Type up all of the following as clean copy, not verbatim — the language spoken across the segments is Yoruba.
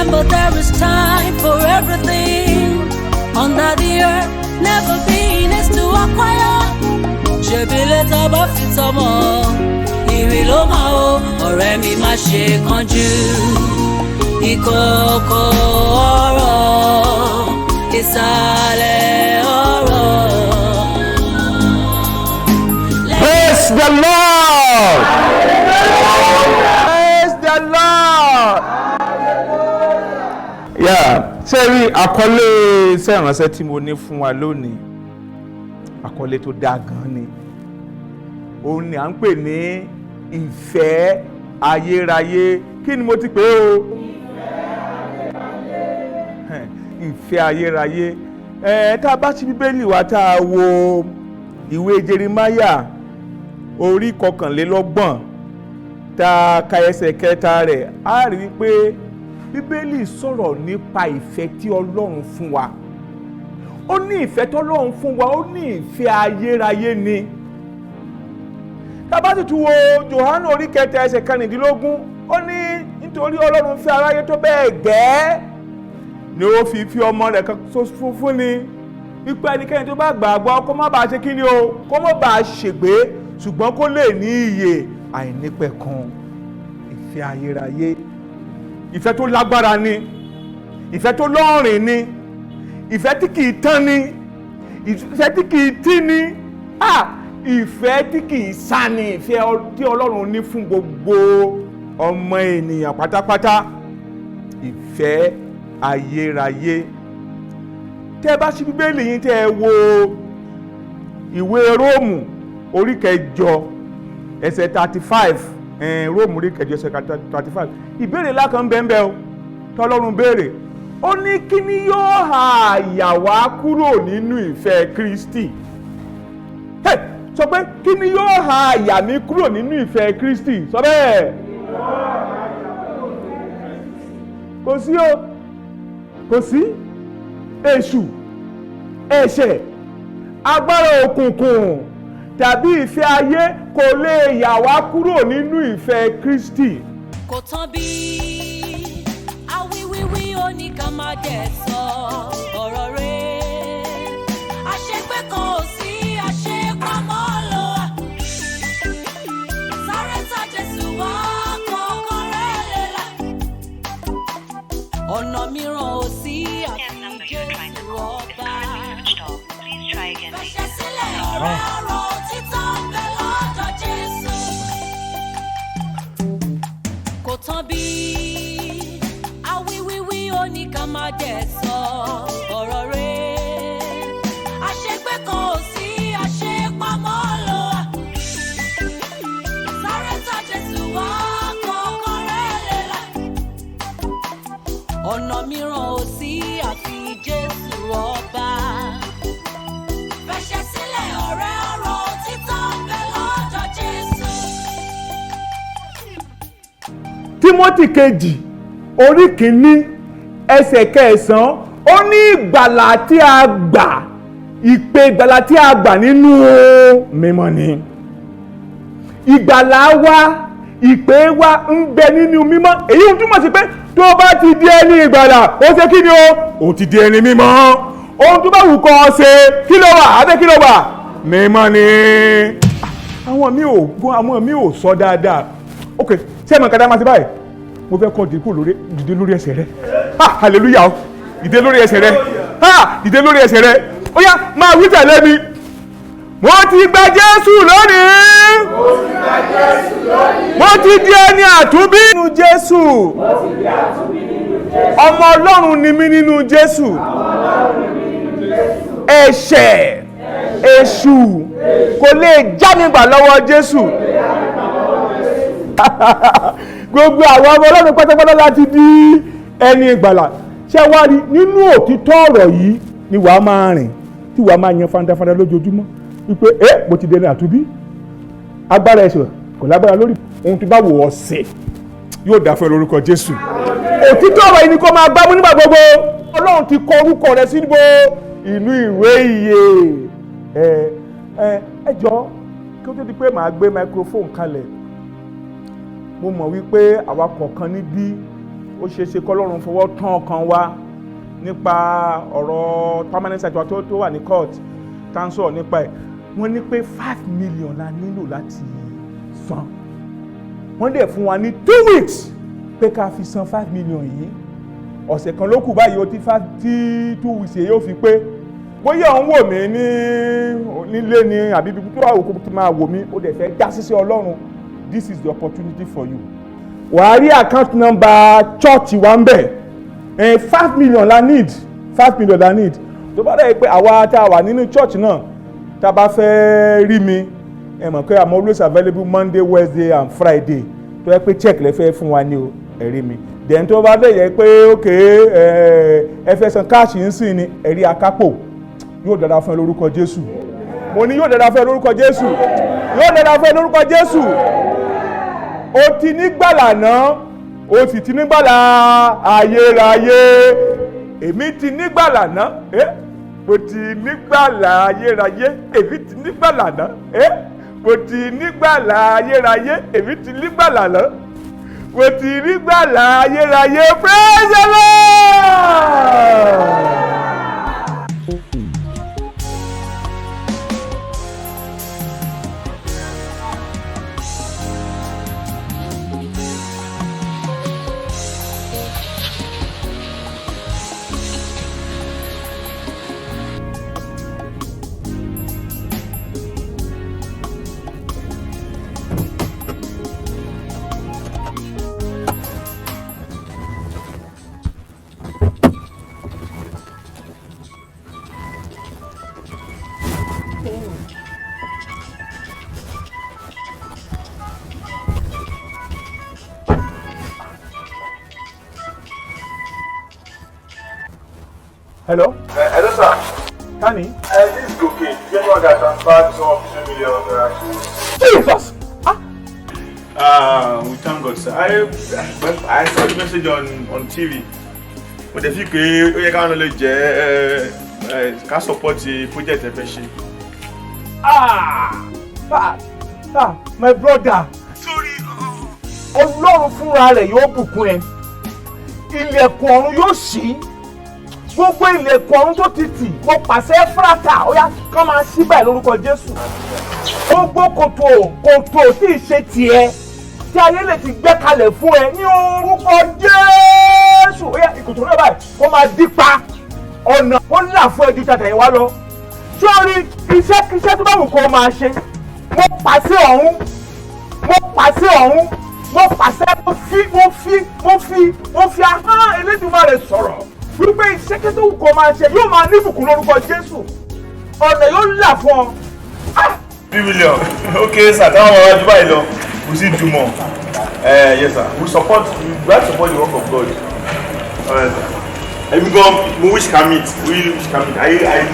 Remember there is time for everything under the earth, never been is to acquire. Ṣebí later bá fi tọmọ, ìrì ló máa o, ọ̀rẹ́ mi má ṣe kánjú. Ìkòkò ọ̀rọ̀, ìsàlẹ̀ ọ̀rọ̀. Praise the Lord! Praise the Lord! Ṣé rí àkọlé iṣẹ́ ìránṣẹ́ tí mo ní fún wa lónìí, àkọlé tó dáa gan ni. Òun ni à ń pè ní ìfẹ́ ayérayé. Kí ni mo ti pè o? Ìfẹ́ ayérayé. Tá a bá ṣí Bíbélì wa tá a wo ìwé Jeremáyà orí 21 tá a ka ẹsẹ̀ 3 rẹ̀, a rí wípé Bíbélì sọ̀rọ̀ nípa ìfẹ́ tí Ọlọ́run fún wa. Ó ní ìfẹ́ tí Ọlọ́run fún wa, ó ní ìfẹ́ ayérayé ni. Tá bá sì tún wo Jòhánù orí 3 ẹsẹ̀ 15, ó ní nítorí Ọlọ́run fẹ́ aráyé tó bẹ́ẹ̀ gẹ́ẹ́ ni ó fi ọmọ rẹ̀ kan fún ni, wípé ẹnikẹ́ni tó bá gbàgbọ́ kó má bàa ṣe kí ni o, kó má bàa ṣègbé, ṣùgbọ́n kó lè ní ìyè àìnípẹ̀kun. Ìfẹ́ ayérayé, ìfẹ́ tó lágbára ni, ìfẹ́ tó lọ́rìn ni, ìfẹ́ tí kìí tán ni, ìfẹ́ tí kìí tí ni, ìfẹ́ tí kìí sá ni, ìfẹ́ tí Ọlọ́run ní fún gbogbo ọmọ ènìyàn pátápátá. Ìfẹ́ ayérayé. Tẹ́ bá ṣí Bíbélì yín tẹ́ ẹ wo ìwé Róòmù orí 8 ẹsẹ̀ 35, Róòmù orí 8 ẹsẹ̀ 35, ìbéèrè ńlá kan bẹ́ẹ̀ o tọ́lọ́run béèrè. Ó ní kí ni yóò ha àyà wá kúrò nínú ìfẹ́ Kristi? Sọ pé kí ni yóò ha àyà mi kúrò nínú ìfẹ́ Kristi? Sọ bẹ́ẹ̀. Kò sí o, kò sí. Èṣù, ẹ̀ṣẹ̀, agbára òkùnkùn tàbí ìfẹ́ ayé kò lè yà wá kúrò nínú ìfẹ́ Kristi. Kò tán bí awíwíwí ó ní ká má dẹ̀ sọ ọ̀rọ̀ rẹ̀. Àṣepé kan ò sí, àṣepamọ́ ló wà. Sáré tọ̀ Jésù wá kọ̀ọ̀kan rẹ̀ lè là. Ọ̀nà mìíràn ò sí àfi Jésù ọba. Fẹsẹ̀ sílẹ̀ ọ̀rẹ́ ọ̀rọ̀ títọ́ ń bẹ lọ́dọ̀ Jésù. Kò tán bí awíwíwí ó ní ká má dẹ̀ sọ ọ̀rọ̀ rẹ̀. Àṣepé kan ò sí, àṣepamọ́ ló wà. Sáré tọ̀ Jésù wá kọ̀ọ̀kan rẹ̀ lè là. Ọ̀nà mìíràn ò sí àfi Jésù ọba. Fẹsẹ̀ sílẹ̀ ọ̀rẹ́ ọ̀rọ̀ títọ́ ń bẹ lọ́dọ̀ Jésù. Tímótì 2 orí 1 ẹsẹ̀ 9, ó ní ìgbàlà tí a gbà, ìpè ìgbàlà tí a gbà nínú mímọ́ ni. Ìgbàlà wa, ìpè wa ń bẹ nínú mímọ́. Èyí ń túmọ̀ sí pé tó bá ti di ẹni ìgbàlà, ó ṣe kí ni o? Ó ti di ẹni mímọ́. Ohun tó bá wù kó ṣe, kí ló wà? Àbẹ́ kí ló wà? Mímọ́ ni. Àwọn mi ò sọ dáadáa. Ok, ṣé ẹ̀mọ̀ kàdá máa ti báyìí? Mo fẹ́ kọ́ dìde lórí ẹsẹ̀ rẹ. Hallelujah! Dìde lórí ẹsẹ̀ rẹ. Dìde lórí ẹsẹ̀ rẹ. Ó yá, máa wí tẹ̀lé mi. Mo ti gba Jésù lónìí. Mo ti di ẹni àtúnbí nínú Jésù. Ọmọ Ọlọ́run ni mí nínú Jésù. Ẹ̀ṣẹ̀, èṣù kò lè já mi gbà lọ́wọ́ Jésù. Gbogbo àwọn ọmọ Ọlọ́run pátápátá láti di ẹni ìgbàlà. Ṣé wá rí nínú òtítọ́ ọ̀rọ̀ yìí ni wàá máa rìn, tí wàá máa yan fandafanda lójoojúmọ́ wípé mo ti dẹni àtúnbí. Agbára ẹ̀ṣẹ̀ kò lágbára lórí ohun tó bá wò ọ́ ṣe, yóò dá fún ẹ lórúkọ Jésù. Òtítọ́ ọ̀rọ̀ yìí ni kó máa gbámú nígbà gbogbo. Ọlọ́run ti kọ orúkọ rẹ sínú inú ìwé ìyè. Ẹ jọ̀ọ́ kí ó tó di pé màá gbé microphone kalẹ̀, mo mọ̀ wípé àwa kọ̀ọ̀kan níbí ó ṣeé ṣe kọ́lọ́run fọwọ́ tán ọkàn wa nípa ọ̀rọ̀ permanent site wa tó wà ní court tá ń sọ̀rọ̀ nípa ẹ̀. Wọ́n ní pé 5 million la nílò láti san. Wọ́n dẹ̀ fún wa ní 2 weeks pé ká fi san 5 million yìí. Ọ̀sẹ̀ kan ló kù báyìí ó tí 2 weeks yìí yóò fi pé. Bóyá òun wò mí nílé ni àbí ibi tó wà òkú tó máa wò mí ó dẹ̀ fẹ́ dá síṣẹ́ Ọlọ́run. This is the opportunity for you. Wàá rí account number church wa ń bẹ̀. 5 million la need. 5 million la need. Tó bá dẹ̀ pé àwa tá a wà nínú church náà tá a bá fẹ́ rí mi ẹ mọ̀ pé I'm always available Monday, Wednesday and Friday. Tó yẹ pé check lẹ fẹ́ fún wa ní o ẹ rí mi. Then tó bá dẹ̀ yẹ pé okay ẹ fẹ́ san cash ń sìn ni ẹ rí akápò yóò dára fún ẹ lórúkọ Jésù. Mo ní yóò dára fún ẹ lórúkọ Jésù. Yóò dára fún ẹ lórúkọ Jésù. O ti nígbàlà náà o sì ti nígbàlà ayérayé. Èmi ti nígbàlà náà mo ti nígbàlà ayérayé. Èmi ti nígbàlà náà mo ti nígbàlà ayérayé. Èmi ti nígbàlà náà mo ti nígbàlà ayérayé. Praise the Lord. Hello? Hello, sir. Tani? This is okay. The gentleman that transferred some $15 million. Jesus! We thank God, sir. I saw the message on TV. But if you could, can knowledge, can support the project efficiently. My brother. Sorry. Ọlọ́run fúnra rẹ̀ yóò bùkún ẹ. Ilẹ̀kùn ọ̀run yóò ṣí. Gbogbo ilẹ̀kùn ọ̀run tó ti tì, mo pàṣẹ fúrátà, ó yá kán máa ṣí báyìí lórúkọ Jésù. Gbogbo kòtò tí ì ṣe tiẹ̀, tí ayé lè ti gbẹ́ kalẹ̀ fún ẹ ní orúkọ Jésù. Ó yá ìkòtò náà báyìí kó máa dípa ọ̀nà ó là fún ẹjú tàtẹ̀yìn wá lọ. Sórí iṣẹ́ tó bá wù kó máa ṣe, mo pàṣẹ ọ̀run, mo pàṣẹ mo fi ahọ́n Elédùmarè sọ̀rọ̀. Wípé iṣẹ́ tó wù kó máa ṣe yóò máa ní ìbùkún lórúkọ Jésù. Ọ̀nà yóò là fún ọ. $3 million. Okay, sir. Táwọn ọmọ wájú báyìí lọ, we still do more. Yes, sir. We support the work of God. Alright, sir. Every God, we wish can meet. I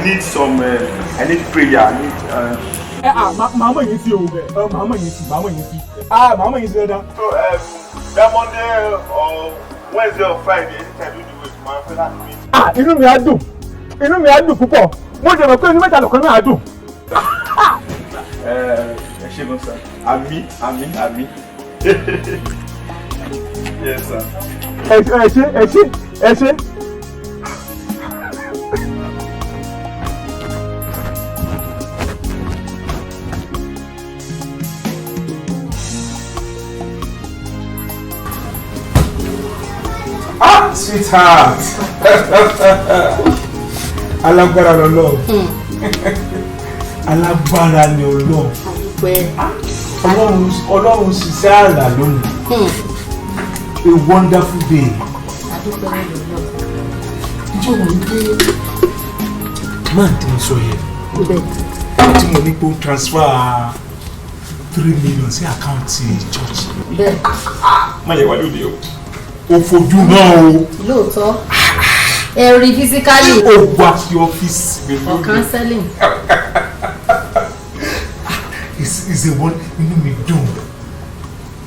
need some. I need prayer. I need. Màmá yìí sí òun bẹ̀. Màmá yìí sí. Màmá yìí sí dáadáa. So, that Monday or Wednesday or Friday, anytime you do it, my friend has me. Inú mi á dùn púpọ̀. Mo jẹ́ mọ̀ pé inú mẹ́ta lọ́kàn náà á dùn. Ṣé gan sir? Àmì. Yes, sir. Ẹ ṣé. Sweetheart. Alágbára lọ́lọ́. Alágbára ni Ọlọ́run. Ọlọ́run ṣiṣẹ́ àrà lónìí. A wonderful day. Ìjọ mo ní pé máa tí mo sọ yẹn. Tí mo ní pé ó transfer $3 million sí àkáǹtì church. Má yẹ wá lóde o. O fojú náà o. Lóòótọ́ ẹ rí physically. O wá sí ọ́fíìsì mi lónìí. For counseling. Is the one inú mi dùn.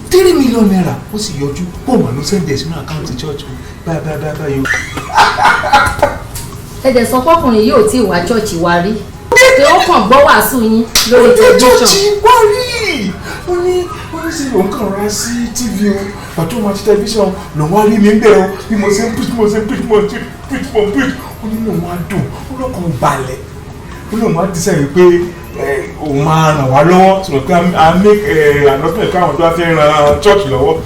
$3 million naira ó sì yọjú pọ̀ mà ló sẹ́ndẹ̀ sínú àkáǹtì church báyìí. Ẹ dẹ̀ sọ fọkùnrin yóò tí ì wá church wa rí. Pé ó kàn gbọ́ wàásù yín lórí television. Church wá rí. Ó ní ó sì lòun kàn ra sí tv o pàtó máa ti tẹlifíṣàn lòun wá rí mi ń bẹ̀ o bí mo ṣe ń preach ó ní lòun á dùn ó lọ́kàn balẹ̀ ó lòun á dísẹ́ pé òun máa ràn wá lọ́wọ́ sọ̀rọ̀ pé a make announcement káwọn tó bá fẹ́ ran church lọ́wọ́.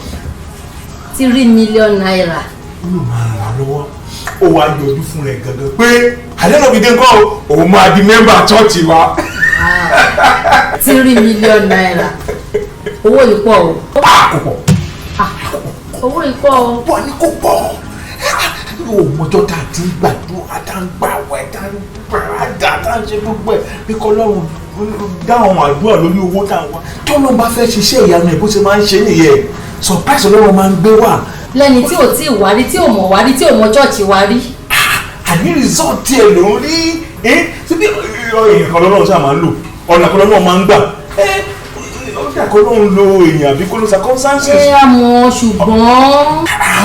3 million naira. ó lòun máa ràn wá lọ́wọ́ ó wá yọjú fún rẹ̀ gangan pé àdéhùnbídé ńkọ́ òun máa di mẹ́mbà church wa. 3 million naira owó yìí pọ̀ o. kò pọ̀. owó yìí pọ̀ o. wọ́n ní kò pọ̀ yóò mọjọ́ tá a ti ń gbàdúrà tá a ń gbàwẹ̀ tá a ń gbàràdà tá a ń ṣe gbogbo ẹ̀ bí kọ́lọ́run dáhùn àdúrà lórí owó tá a wá tọ́lọ́ bá fẹ́ ṣiṣẹ́ ìyanu ẹ̀ bó ṣe máa ń ṣe nìyẹn surprise ọlọ́run máa ń gbé wá. lẹ́ni tí ò tí ì wárí tí ò mọ̀ wárí tí ò mọ chọ́ọ̀chì wárí. àní result ẹ̀ ló ń rí síbi èèyàn kan lọ́lọ́run ṣáà máa ń lò ọ̀nà kan lọ́lọ́run máa ń gbà ọjà kan ló ń lo èèyàn àbí kó ló circumstances. àmọ́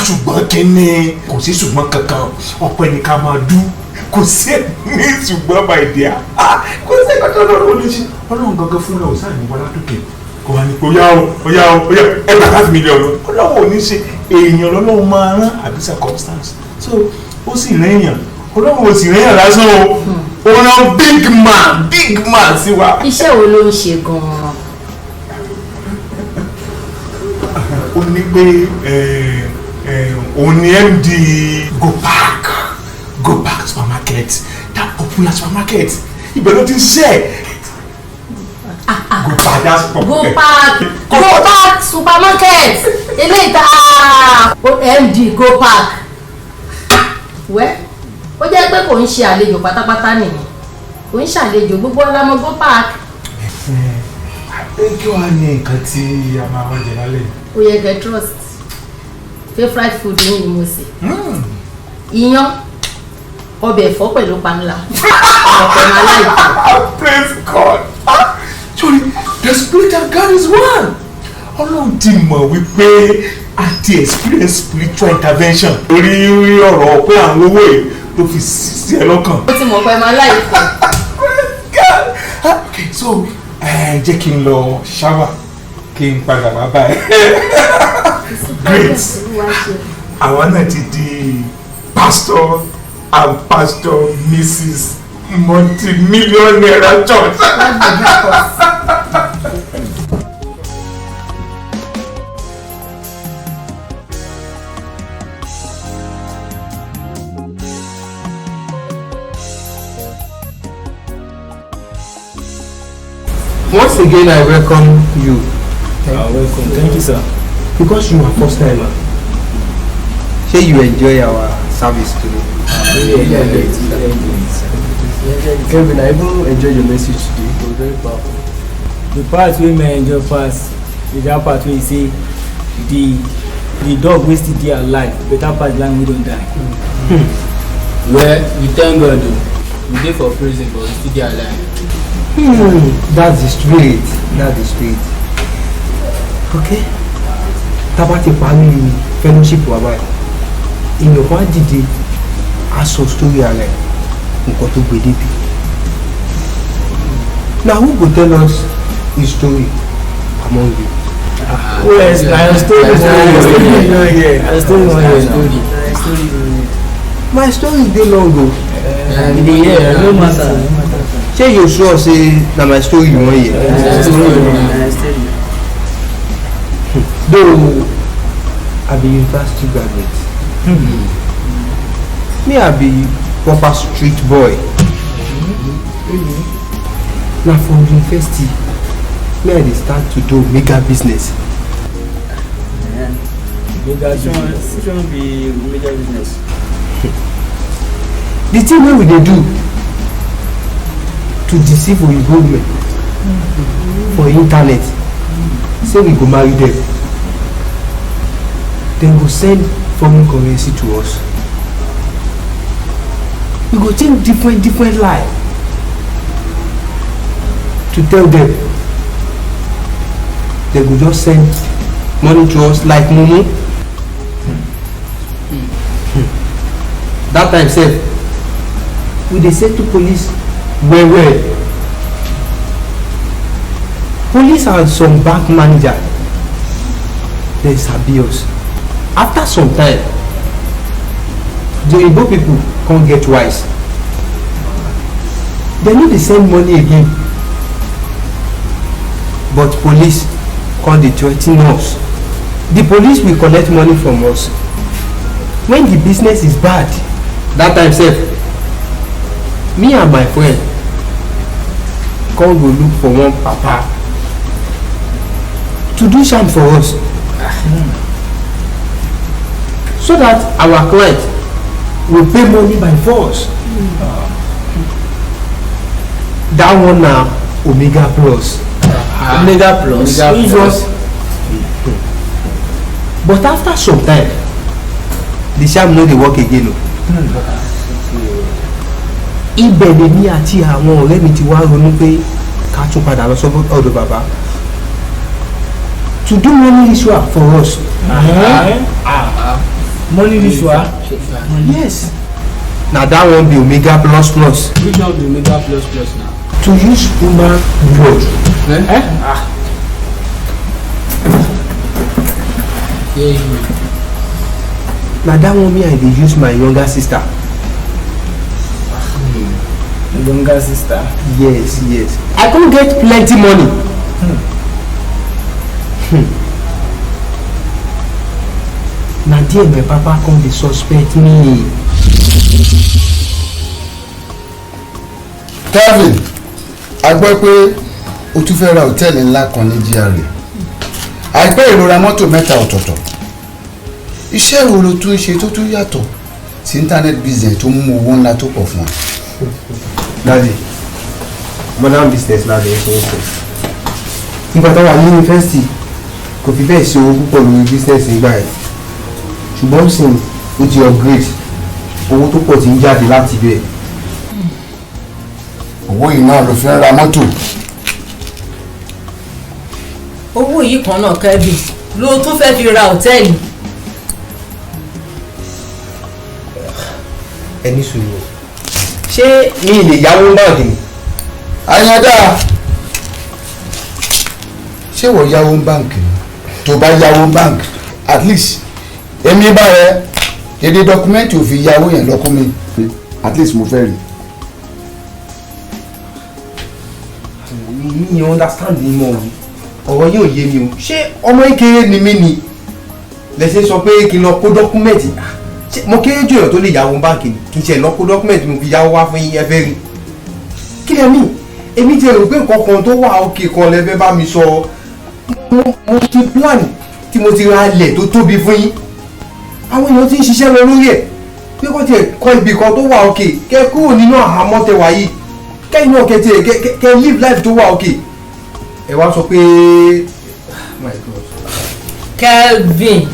ṣùgbọ́n kíni kò sí ṣùgbọ́n kankan ọpẹ́ ni ká máa dú kò sí ní ṣùgbọ́n by there kò sí kankan lọ́rọ̀ ó ní ṣe ọlọ́run gangan fún ẹ ò sáà ní wọlá tókè kò wá ní pé ó yá ẹgbàá 5 million ọlọ́run ò ní ṣe èèyàn lọ́lọ́run máa rán àbí circumstance so ó sì rẹ́yàn ọlọ́run ò sì rẹ́yàn lásán o ó rán big man sí wa. iṣẹ́ wo ló ń ṣe gan-an. ó ní pé òun ni MD Go Park supermarket that popular supermarket ibẹ̀ ló ti ń ṣe Go Park supermarket eléyìí ta MD Go Park wẹ́ ó jẹ́ pé kò ń ṣe àlejò pátápátá nìyẹn kò ń ṣàlejò gbogbo ọlámọ Go Park. kí wàá ní nǹkan tí a máa wọ́n jẹ lálẹ́ yìí. ó yẹ kẹ́ trust favourite food ní ni mo sè. iyán ọbẹ̀ ẹ̀fọ́ pẹ̀lú panla ọ̀pẹ̀ máa láìpẹ́. Praise God. Sorry, the spirit of God is one. Ọlọ́run ti mọ̀ wípé a ti experience spiritual intervention. Orí ọ̀rọ̀ pé àwọn owó yìí ló fi sí ẹ lọ́kàn. ó ti mọ̀ pé máa láìpẹ́. Okay, so jẹ́ kí n lọ shower kí n padà wá báyìí. Great. Àwọn náà ti di pastor and pastor Mrs. multi-millionaire church. Once again, I welcome you. Welcome. Thank you, sir. Because you are first timer. Say you enjoy our service today. Really enjoy it. Kevin, I even enjoyed your message today. It was very powerful. The part we may enjoy first is that part where you say the dog wasted their life, better part than we don't die. Well, we thank God though. We dey for prison, but we still dey alive. That's the street. That's the street. Okay. Tábà ti parí fellowship wa báyìí. Èèyàn kan á dìde á sọ story alẹ́ nǹkan tó gbé débi. Now who go tell us his story among you? Yes, I story. My story dey long o. No matter. Shey you sure say na my story you wan hear? Though I be university graduate. Me I be proper street boy. Na from university me I dey start to do mega business. Which one be major business? The thing wey we dey do to deceive oyibo women for internet say we go marry them, dem go send foreign currency to us, we go think different lie to tell them, dem go just send money to us like mumu. That time sef we dey say to police well. Police and some bank manager there's abuse. After some time, the Igbo people can't get wise. They need to send money again. But police can't threaten us. The police will collect money from us. When the business is bad, that time sef, me and my friend come go look for one papa to do sham for us. So that our client will pay money by force. That one na Omega Plus. Omega Plus. But after some time, the sham no dey work again o. Ibẹ̀ lèmi àti àwọn ọ̀rẹ́ mi ti wá ronú pé ká tún padà lọ sọ́dọ̀ ọ̀dọ̀ bàbá to do money ritual for us. Money ritual? Yes. Na that one be Omega Plus Plus. Which one be Omega Plus Plus now? To use human blood. Na that one me I dey use my younger sister. Younger sister? Yes. I come get plenty money. Na there my papa come dey suspect me. Calvin, a gbọ́ pé o tún fẹ́ ra hòtẹ́ẹ̀lì ńlá kan ní GRA. Àìpẹ́ ìrora mọ́tò mẹ́ta ọ̀tọ̀ọ̀tọ̀. Iṣẹ́ wo ló tún ṣe tó tún yàtọ̀ sí internet business tó mú owó ńlá tó pọ̀ fún ọ? Daddy, modern business na dey so. Nígbà tó wà ní yunifásitì kò fi bẹ́ẹ̀ ṣe owó púpọ̀ lórí business nígbà yẹn. Ṣùgbọ́n sìn ó ti upgrade, owó tó pọ̀ ti ń jáde láti bẹ́ẹ̀. Owó yìí náà ló fi ń ra mọ́tò. owó yìí kan náà Kevin ló tún fẹ́ fi ra hòtẹ́ẹ̀lì. Ẹni sùúrù. Ṣé mi lè yáwó báǹkì ni? Àyàndá, ṣé wọ́n yáwó báǹkì ni? Tó bá yáwó báǹkì, at least èmi bá rẹ èdè dọkumẹ́ntì ò fi yáwó yẹn lọ́kùn mi. At least mo fẹ́ rí. Mi understand ni mo ọ̀rọ̀ yóò yé mi o. Ṣé ọmọ ìkéré ni mí ni? Lẹ́sẹ̀ sọ pé kí n lọ kó dọ́kúmẹ́ǹtì. Mo kéré jù èèyàn tó lè yáwó báǹkì ni kì í ṣe lọ kó dọ́kúmẹ́ǹtì mo fi yáwó wá fún yín ẹfẹ́ rí. Kí lẹ mí? Èmi ti rò pé nǹkan kan tó wà òkè kan lẹ́fẹ́ bá mi sọ. Mo ti plan tí mo ti ra ilẹ̀ tó tóbi fún yín. Àwọn èèyàn ti ń ṣiṣẹ́ lọ lórí ẹ̀. Pé kọ́ tiẹ̀ kọ́ ibì kan tó wà òkè kẹ́ kúrò nínú àhámọ́ tẹwà yìí. Kẹ́yìn náà kẹ́ live life tó wà òkè. Ẹ wá sọ pé my God. Kelvin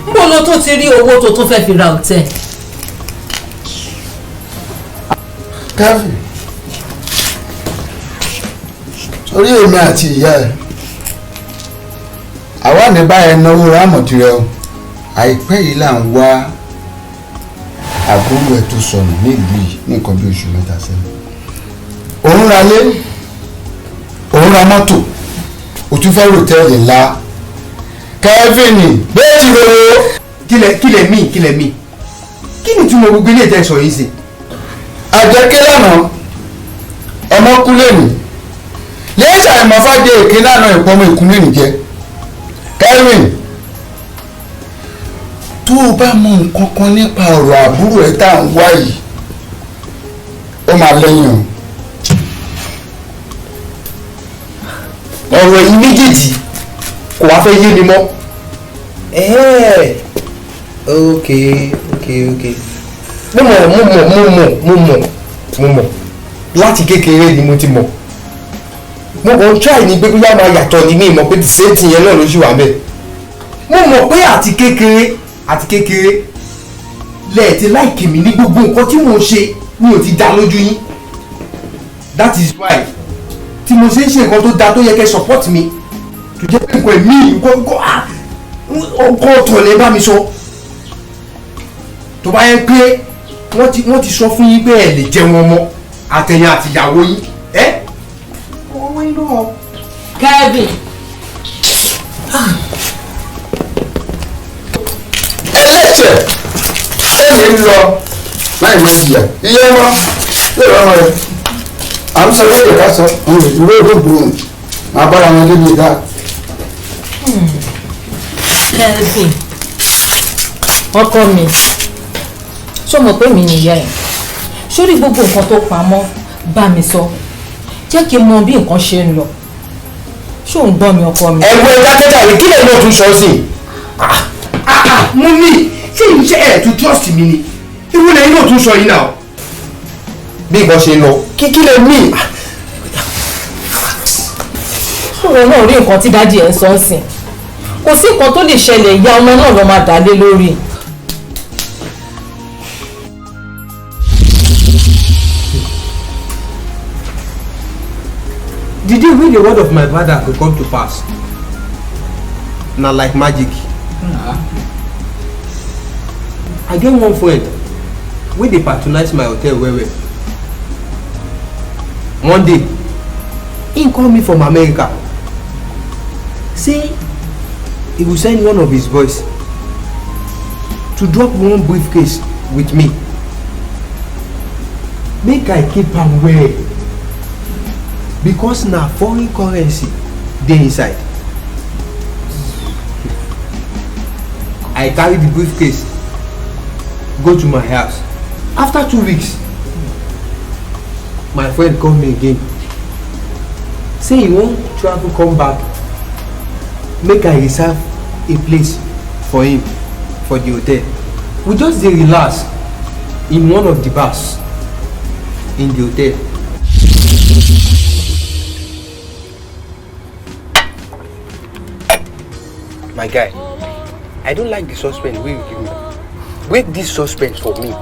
mo lo tó ti rí owó tó tún fẹ́ fi ra hòtẹ́ẹ̀lì. Calvin, torí èmi àti ìyá ẹ̀ àwa ní báyẹn náwó rámọ̀tì rẹ o. Àìpẹ́ yìí là ń wá àbúrò ẹ̀ tó sọnù nílùú yìí ní nǹkan bí oṣù mẹ́ta sẹ́yìn. Òun ra lé, òun ra mọ́tò, ó tún fẹ́ hòtẹ́ẹ̀lì ńlá. Kevin bẹ́ẹ̀ ti rọrọ. Kílẹ̀ mí kí ni túmọ̀ gbogbo ilé ìtẹ̀sọ̀ yìí sí? Àjẹkẹ́ lánàá ọmọ kú lẹ́nu lẹ́yìn ṣàìmọ̀ fàdé èké lánàá ìpọ́nmọ́ ìkúnlẹ̀ nìjẹ́. Kevin, tó o bá mọ nǹkan kan nípa ọ̀rọ̀ àbúrò ẹ̀ tá à ń wá yìí ó máa lẹ́yìn o. Ọ̀rọ̀ yìí méjèèjì kò wá fẹ́ yé mi mọ́. Okay. Mo mọ̀ láti kékeré ni mo ti mọ̀. Mo kàn try ní pé bóyá máa yàtọ̀ ní mi mọ̀ pé the same thing yẹn náà ló ṣì wà bẹ́ẹ̀. Mo mọ̀ pé àti kékeré lẹ́ẹ̀tì láìkì mi ní gbogbo nǹkan tí mo ṣe mi ò ti dá lójú yín. That is why tí mo ṣe ń ṣe nǹkan tó da tó yẹ kẹ́ support mi tó jẹ́ pé nǹkan ẹ̀mí nǹkan ọ̀tọ̀ lẹ́ bá mi sọ. Tó bá yẹ pé wọ́n ti sọ fún yín pé ẹ lè jẹun ọmọ àtẹ̀yìn àtìyàwó yín ọmọ yín náà. Kevin ẹlẹ́ṣẹ̀ ẹ̀mí ń lọ láì máa jìyà iye wọn lè rọrùn rẹ̀ à ń sọ lóye ká sọ ìwé ìdókòwò máa bára wọn débi ìdá. Kelvin ọkọ mi ṣó mọ̀ pé mi nìyá ẹ̀ sórí gbogbo nǹkan tó pamọ́ bá mi sọ jẹ́ kí n mọ bí nǹkan ṣe ń lọ ṣó ń gbọ́ mi ọkọ mi. ẹ̀gbọ́n dákẹ́jà rẹ̀ kí lè lọ́ọ́ tún sọ sí i. mo ní ṣé iṣẹ́ ẹ̀ tún trust mi ni irú lẹ́yìn náà tún sọ yìí náà. bí nǹkan ṣe ń lọ kí lè mí. ṣòro náà rí nǹkan tí dádì ẹ̀ ń sọ ń sìn kò sí nǹkan tó lè ṣẹlẹ̀ ìyá ọmọ náà ló máa dá lé lórí. Did you read the word of my father could come to pass? Na like magic. I get one friend wey dey patronize my hotel well well. One day, he call me from America. Say he will send one of his boys to drop one briefcase with me. Make I keep am well. Because na foreign currency dey inside. I carry the briefcase go to my house. After 2 weeks, my friend call me again. Say he wan travel come back. Make I reserve a place for him for the hotel. We just dey relax in one of the bars in the hotel. My guy, I don't like the suspense wey you give me. Break this suspense for me.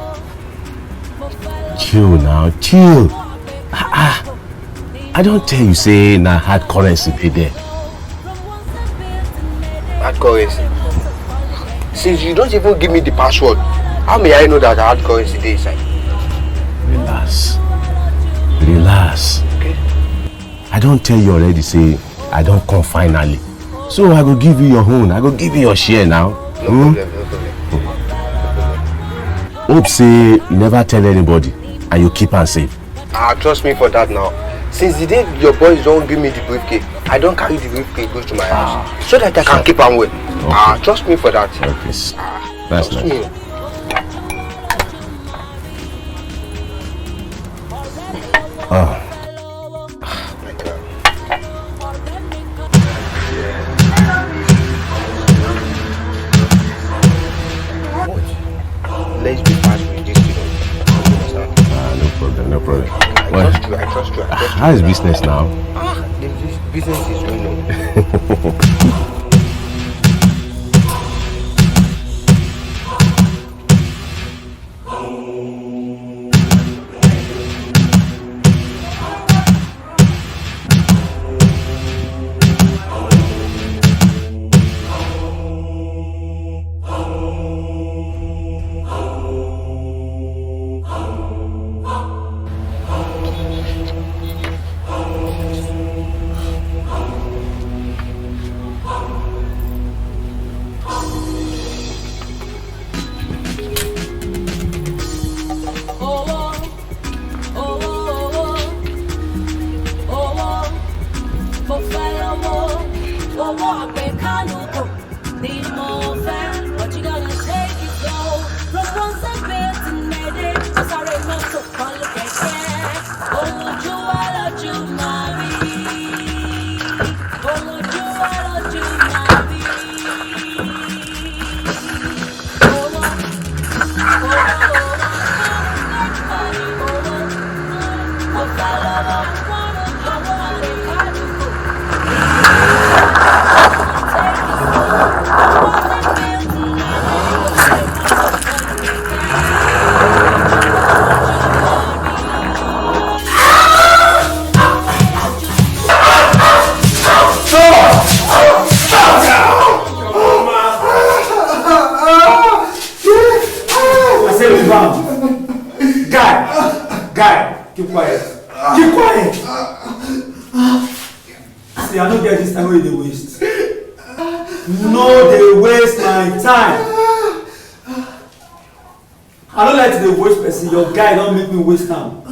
Chill now, chill. I don't tell you say na hard currency dey there. Hard currency? Since you don't even give me the password, how may I know that hard currency dey inside? Relax. Relax. Okay. I don't tell you already say I don't come finally. So I go give you your own. I go give you your share now. No problem, no problem. Hope say you never tell anybody and you keep am safe. Trust me for that now. Since the day your boys don't give me the briefcase, I don't carry the briefcase go to my house so that I can keep am well. Okay. Trust me for that. Okay. That's trust nice. Me. Let's be fast with this, you understand? No problem. I trust you. How is business now? This business is going on. No, they waste my time. I don't like to dey waste person. Your guy don't make me waste time.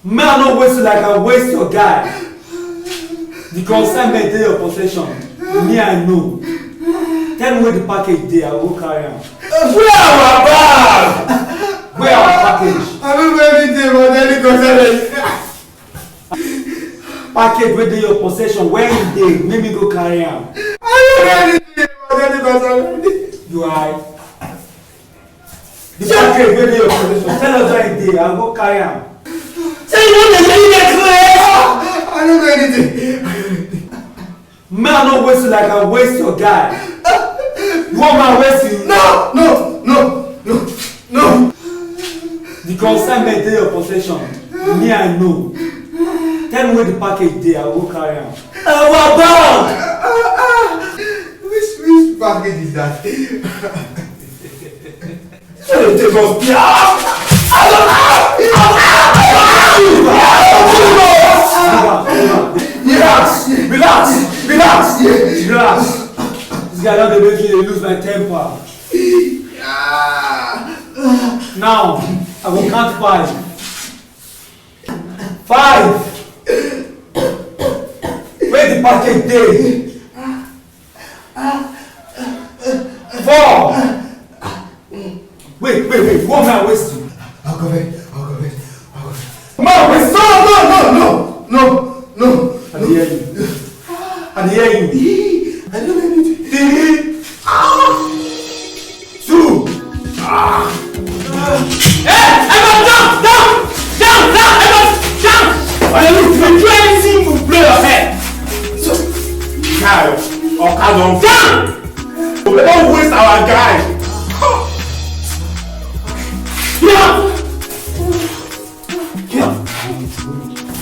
Man, I don't waste you like I waste your guy. The consignment dey your possession. Me, I know. Tell me where the package dey, I will go carry am. Where our bag? Where our package? I don't know anything about any consignment. Package wey dey your possession, where e dey, make me go carry am. I don't know anything about any consignment. You are. The package wey dey your possession, tell us where e dey, I go carry am. Say you want to say you get clear? I don't know anything. Man, I don't waste you like I waste your guy. You want man waste you? No. The consignment dey your possession. Me, I know. Tell me where the package dey, I go carry am. Our bag! Which package is that? They must be Relax. This guy don't make me lose my temper. Now, I will count 5. 5. Where the package dey? 4. Wait. What man waste you? I'll go back. Man, wait. No. I hear you. I don't know anything. 3. 2. Hey! Everyone down! Everyone down! If you do anything, you blow your head. Kyle, Okadon. Down! Don't waste our guy.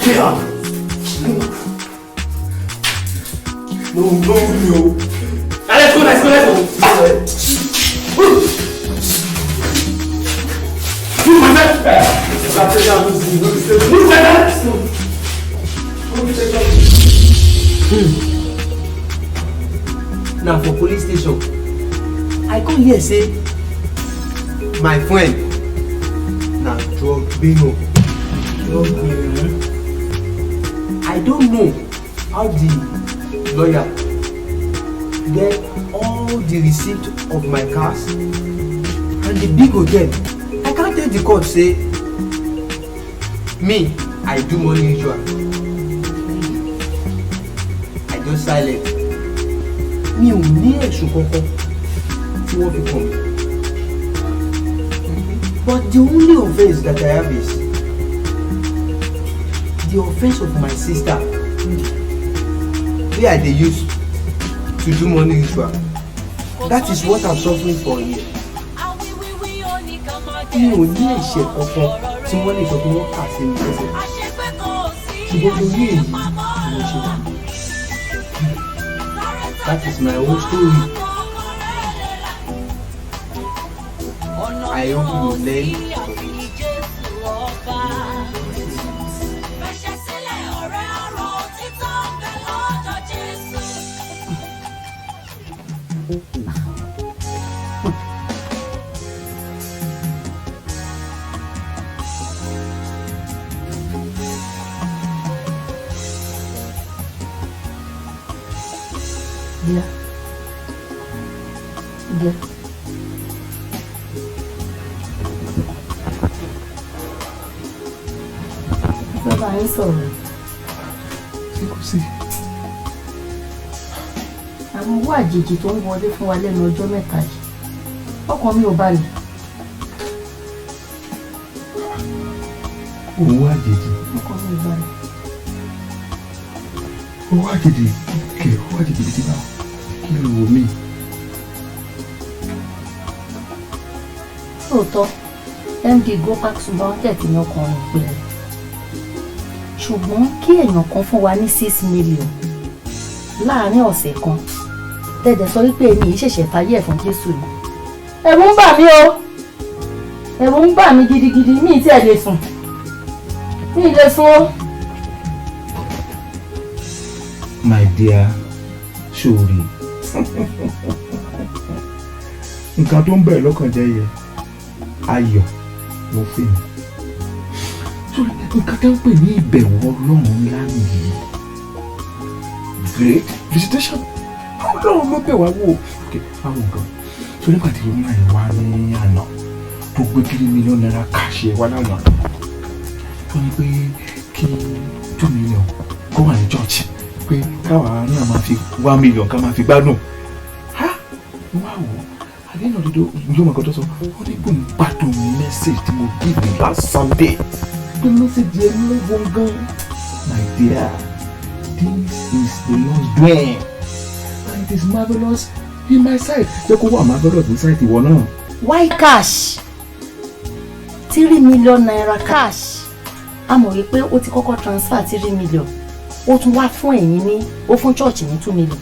Get up! No. Let's go. Now for police station, I come here say my friend na drug bingo. I don't know how the lawyer get all the receipt of my cars and the big hotel. I can't tell the court say me I do money ritual. I just silent. Mi ò ní ẹ̀sùn kankan tí wọ́n fi kàn mí. But the only offence that I have is the offence of my sister wey I dey use to do money ritual. That is what I'm suffering for here. Mi ò ní ẹ̀ṣẹ̀ kankan tí wọ́n lè sọ pé wọ́n kà sí mi lẹ́sẹ̀. Ṣùgbọ́n mo ní èyí ni mo ṣe wà. That is my own story. I hope you learn from it. Yeah. Bàbá yín sọ̀rọ̀. Ṣé kò sí? Àwọn owó àjèjì tó ń wọlé fún wa lẹ́nu ọjọ́ mẹ́ta yìí. Ọkàn mi ò balẹ̀. Owó àjèjì. Ọkàn mi ò balẹ̀. Owó àjèjì. Owó àjèjì bíi ti bá kí ló wò mí. Lóòótọ́, MD Gopak supermarket ní ọkùnrin ìpínlẹ̀. Ṣùgbọ́n kí èèyàn kan fún wa ní 6 million láàárín ọ̀sẹ̀ kan. Tẹ̀dẹ̀ sọ wípé èmi yìí ṣẹ̀ṣẹ̀ fayé ẹ̀ fún Jésù ni. Ẹ̀rù ń bà mí o. Ẹ̀rù ń bà mí gidigidi, mi ì tí ẹ̀ lè sùn. Mi ì lè sùn o. My dear, ṣòrí nǹkan tó ń bẹ̀rẹ̀ lọ́kàn jẹ́ yẹ ayọ̀ ló fi mi sórí nǹkan tó ń pè ní ìbẹ̀wò ọlọ́run ńlá nìyí great visitation ọlọ́run ló bẹ̀ wá wò àwọn nǹkan tó nígbà tí yóò máa wá ní àná tó gbé $3 million káàṣì ẹ̀ wá lánàá tó ní pé kí $2 million kó wà ní church pé káwa ní àmà fi $1 million ká máa fi gbádùn wá wò àdéhùn òdodo ìjọba nǹkan tó sọ ó ní gbòm gbádùn message tí mo give me last Sunday pé message yẹn ló gbọ̀ngàn my dear this is the Lord's doing and it is marvellous in my sight jẹ́ kó wà marvellous ní sight ìwọ náà. why cash $3 million cash a mọ̀ wípé ó ti kọ́kọ́ transfer $3 million ó tún wá fún ẹ̀yin ní ó fún church ní $2 million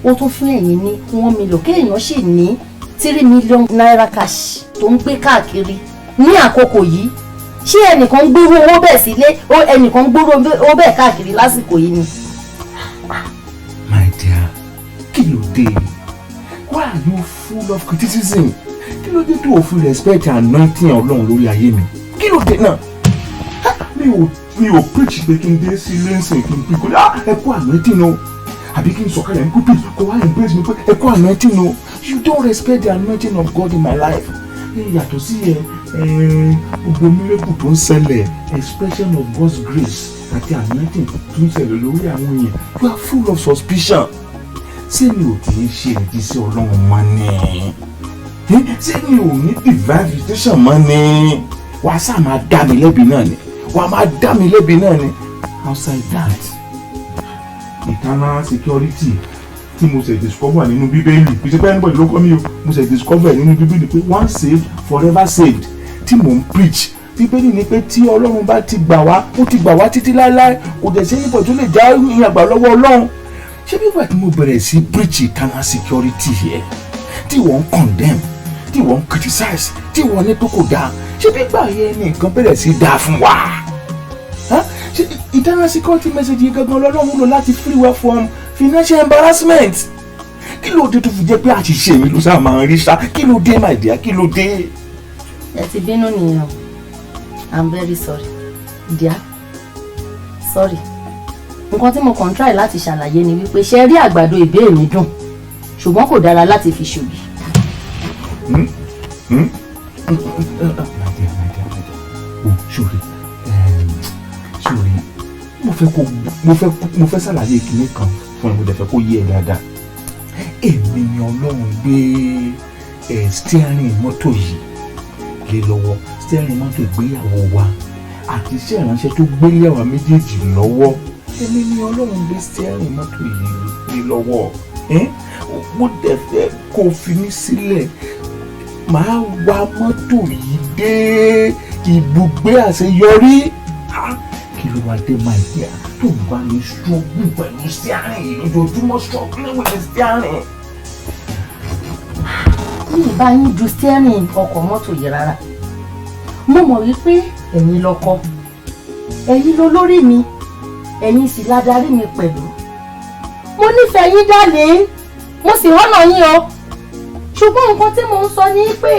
ó tún fún ẹ̀yin ní $1 million kéèyàn sì ní $3 million cash tó ń gbé káàkiri ní àkókò yìí ṣé ẹnìkan ń gbúrú owó bẹ́ẹ̀ sílé ẹnìkan ń gbúrú owó bẹ́ẹ̀ káàkiri lásìkò yìí ni. my dear kí ló dé why are you full of criticism kí ló dé tó o fi respect anointing ọlọ́run lórí ayé mi kí ló dé náà mi ò preach pé kí n dé sí lẹ́sìn kí n pè kó ẹ kó anointing o àbí kí n sọ̀kalẹ̀ ń pípé kó wá embrace mi pé ẹ kó anointing o you don't respect the anointing of God in my life yàtọ̀ sí gbogbo miracle tó ń ṣẹlẹ̀ expression of God's grace àti anointing tó ń ṣẹlẹ̀ lórí àwọn èèyàn you are full of suspicion ṣé mi ò kì í ṣe ìdíṣẹ́ ọlọ́run mọ́ ni ṣé mi ò ní divine visitation mọ́ ni wàá sá máa dá mi lẹ́bi náà ni wàá máa dá mi lẹ́bi náà ni outside that eternal security tí mo ṣe discover nínú bíbélì kì í ṣe pé anybody ló kọ́ mi o mo ṣe discover nínú bíbélì pé once saved forever saved tí mò ń preach bíbélì ni pé tí ọlọ́run bá ti gbà wá ó ti gbà wá títí láéláé kò dẹ̀ sí nípa tó lè já ìyàgbà lọ́wọ́ ọlọ́run ṣé bí wàá tí mo bẹ̀rẹ̀ sí preach eternal security yẹ tí wọ́n condemn tí wọ́n criticize tí wọ́n ní pé kò dáa ṣé bí gbà yẹn ní nǹkan bẹ̀rẹ̀ sí dáa fún wa ṣé eternal security message yìí gangan lọ́lọ́run lò láti free wa from financial embarrassment kí ló dé tó fi jẹ́ pé àṣìṣe mi ló sáà máa ń rí sá kí ló dé my dear kí ló dé. ẹ ti bínú nìyẹn o I'm very sorry dear sorry nǹkan tí mo kàn try láti ṣàlàyé ni wípé ṣe rí àgbàdo ìbéèrè mi dùn ṣùgbọ́n kò dára láti fi ṣòbí. sori mo fẹ́ ṣàlàyé kinní kan fún ẹ mo dẹ̀ fẹ́ kó yé ẹ dáadáa èmi ni ọlọ́run gbé steering mọ́tò yìí lé lọ́wọ́ steering mọ́tò ìgbéyàwó wa àti iṣẹ́ ìránṣẹ́ tó gbélé àwa méjèèjì lọ́wọ́ èmi ni ọlọ́run gbé steering mọ́tò yìí lé lọ́wọ́ mo dẹ̀ fẹ́ kó fi mí sílẹ̀ màá wa mọ́tò yìí dé ibùgbé àṣeyọrí kí ló wá dé máa yẹ tó bá mi struggle pẹ̀lú steering yìí lójoojúmọ́ struggle with the steering. mi ì bá yín ju steering ọkọ̀ mọ́tò yìí rárá mo mọ̀ wípé ẹ̀yin lọ́kọ ẹ̀yin ló lórí mi ẹ̀yin sì ládarí mi pẹ̀lú mo nífẹ̀ẹ́ yín darling mo sì họ́nà yín o ṣùgbọ́n nǹkan tí mo ń sọ ni pé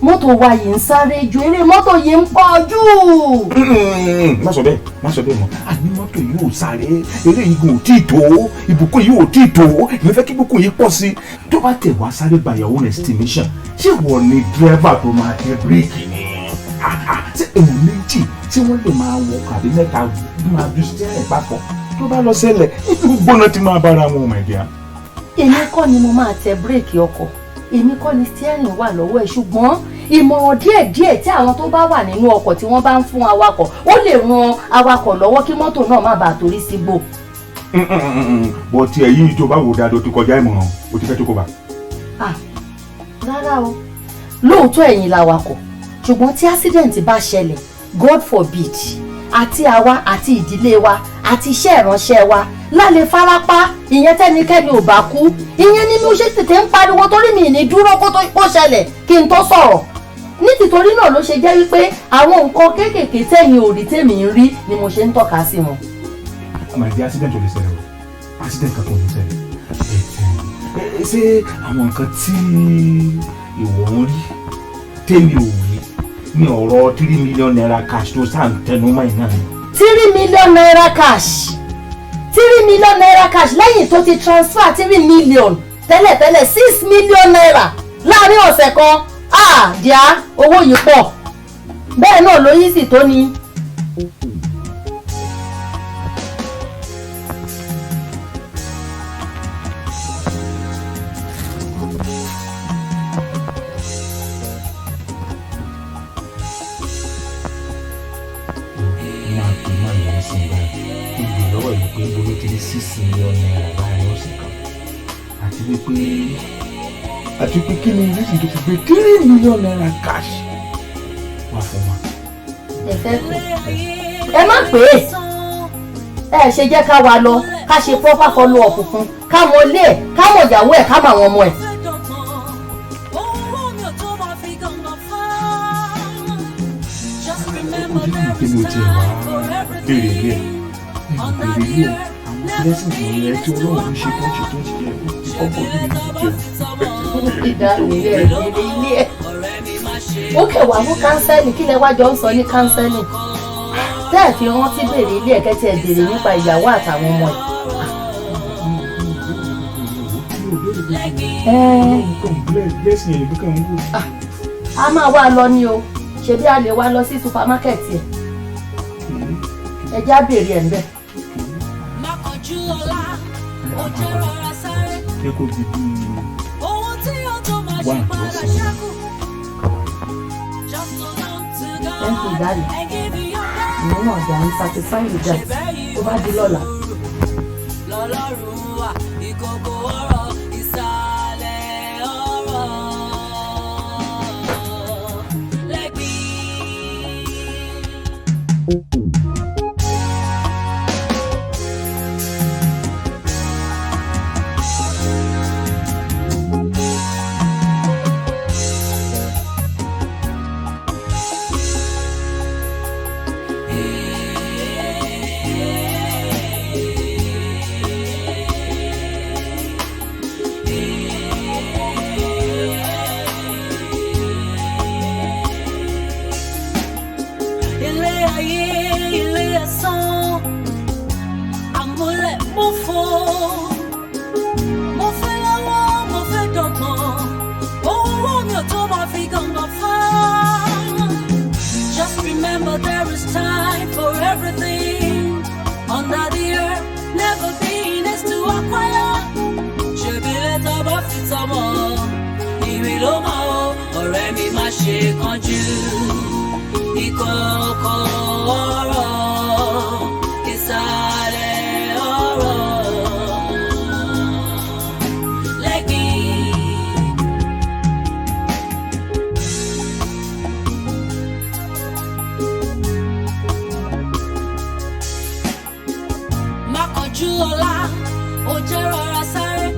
mọ́tò wa yìí ń sáré ju eré mọ́tò yìí ń pọ̀ jù. má sọ bẹ́ẹ̀ mọ́ àní mọ́tò yìí ò sáré eré yìí kò tí ì tó ìbùkún yìí ò tí ì tó èmi fẹ́ kí ìbùkún yìí pọ̀ sí i tó bá tẹ̀ wá sáré by your own estimation ṣé wọ́n ní dírẹ́fà tó máa tẹ bíréèkì ni ṣé èèyàn méjì tí wọ́n lè máa wọ kàbí mẹ́ta máa ju steering papọ̀ tó bá lọ ṣẹlẹ̀ nítorí gbóná ti máa bára wọn my dear. èmi kọ́ ni mo máa tẹ bíréèkì ọkọ̀ èmi kọ́ ni steering wà lọ́wọ́ ẹ̀ ṣùgbọ́n ìmọ̀ràn díẹ̀díẹ̀ tí àwọn tó bá wà nínú ọkọ̀ tí wọ́n bá ń fún awakọ̀ ó lè ran awakọ̀ lọ́wọ́ kí mọ́tò náà má bàa torí sígbó. bọ̀ tí ẹ̀yìn tó bá wò dáadọ́ tó kọjá ìmọ̀ràn o ti fẹ́ tó kó bá. rárá o lóòótọ́ ẹ̀yin lawakọ̀ ṣùgbọ́n tí accident bá ṣẹlẹ̀ God forbid àti àwa àti ìdílé wa àti iṣẹ́ ìránṣẹ́ wa lálẹ́ farapa ìyẹn tẹ́nikẹ́ni ò bá kú ìyẹn ni mo ṣe tètè ń pariwo torí mi ní dúró kó ṣẹlẹ̀ kí n tó sọ̀rọ̀ ní tìtorí náà ló ṣe jẹ́ wípé àwọn nǹkan kéékèèké tẹ̀yìn ò rí tèmi ń rí ni mo ṣe ń tọ́ka sí wọn. ọmọ ìdí accident ò lè ṣẹlẹ̀ o accident kan tó lè ṣẹlẹ̀ ṣé àwọn nǹkan tí ìwọ ń rí tèmi ò rí ní ọ̀rọ̀ 3 million naira cash tó sáà ń tẹnu mọ́ iná ni. 3 million naira cash 3 million naira cash lẹ́yìn tó ti transfer 3 million tẹ́lẹ̀tẹ́lẹ̀ 6 million naira láàrin ọ̀sẹ̀ kan díà owó yìí pọ̀ bẹ́ẹ̀ náà ló yí sì tó ní. àti pé kí ni ìrísí tó fi gbé 3 million naira cash wá fún wa. ẹ fẹ́ pè ẹ má pè é ẹ ṣe jẹ́ ká wa lọ ká ṣe proper follow up fún ká mọ ilé ẹ̀ ká mọ ìyàwó ẹ̀ ká mọ àwọn ọmọ ẹ̀. ojú mi ti wá béèrè ilé ẹ̀ béèrè ilé ẹ̀ àwọn lẹ́sìn ìwọ̀n ẹ̀ tí ọlọ́run ṣe tó ń ṣe ọkọ̀ ojú mi ti jẹun. ìdánilẹ̀ ìdílé ilé ẹ̀ ó kẹwàá fún kánsẹ́lì kí lẹ wá jọ ń sọ ní kánsẹ́lì tẹ́ ẹ̀ fi rántí béèrè ilé ẹ̀ kẹ́tì ẹ̀ béèrè nípa ìyàwó àtàwọn ọmọ ẹ̀. A máa wá lọ ní o ṣebí a lè wá lọ sí supamákẹ̀tì ẹ̀ ẹ já béèrè ẹ̀ ń bẹ̀. Thank you, Daddy. Ìyẹn náà dà ní satisfy with that. Tó bá di lọ́la. Lọ́lọ́run wà ìkòkò ọ̀rọ̀ ìsàlẹ̀ ọ̀rọ̀ lẹ́gbí. Remember there is time for everything under the earth, never been is to acquire. Ṣebílẹ̀ tó bá fi tọmọ, ìrì ló máa ó, ọ̀rẹ́ mi má ṣe kánjú. Ìkọ̀kọ̀ ọ̀rọ̀, ìsàlẹ̀ ọ̀rọ̀. Ọlá ó jẹ́ rọra sáré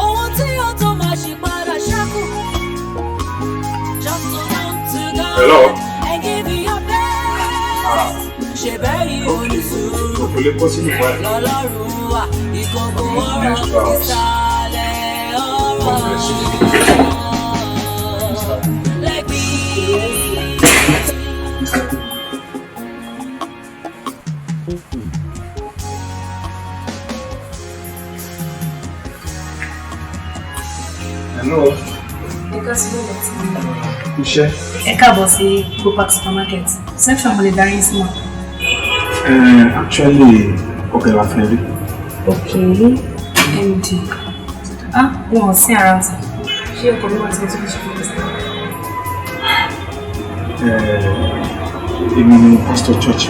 ohun tí ó tó máa ṣì padà ṣẹ́kù. Just hold to God and give you your best. Ṣé bẹ́ẹ̀ ni onísùúrù lọ́lọ́run wà ìkòkò ọ̀rọ̀ ìsàlẹ̀ ọ̀rọ̀ lẹ́gbí. Hello. Because you know Iṣẹ́. Ẹ káàbọ̀ sí Copac supermarket. Section mo lè darí sí mọ́. Actually, ọ̀gá la fẹ́ rí. Okay. MD. Wọn ò sí ara ọ̀sán. Ṣé ọkọ̀ mi wà tí mo tún ṣe fún mi? Èmi ni pastor church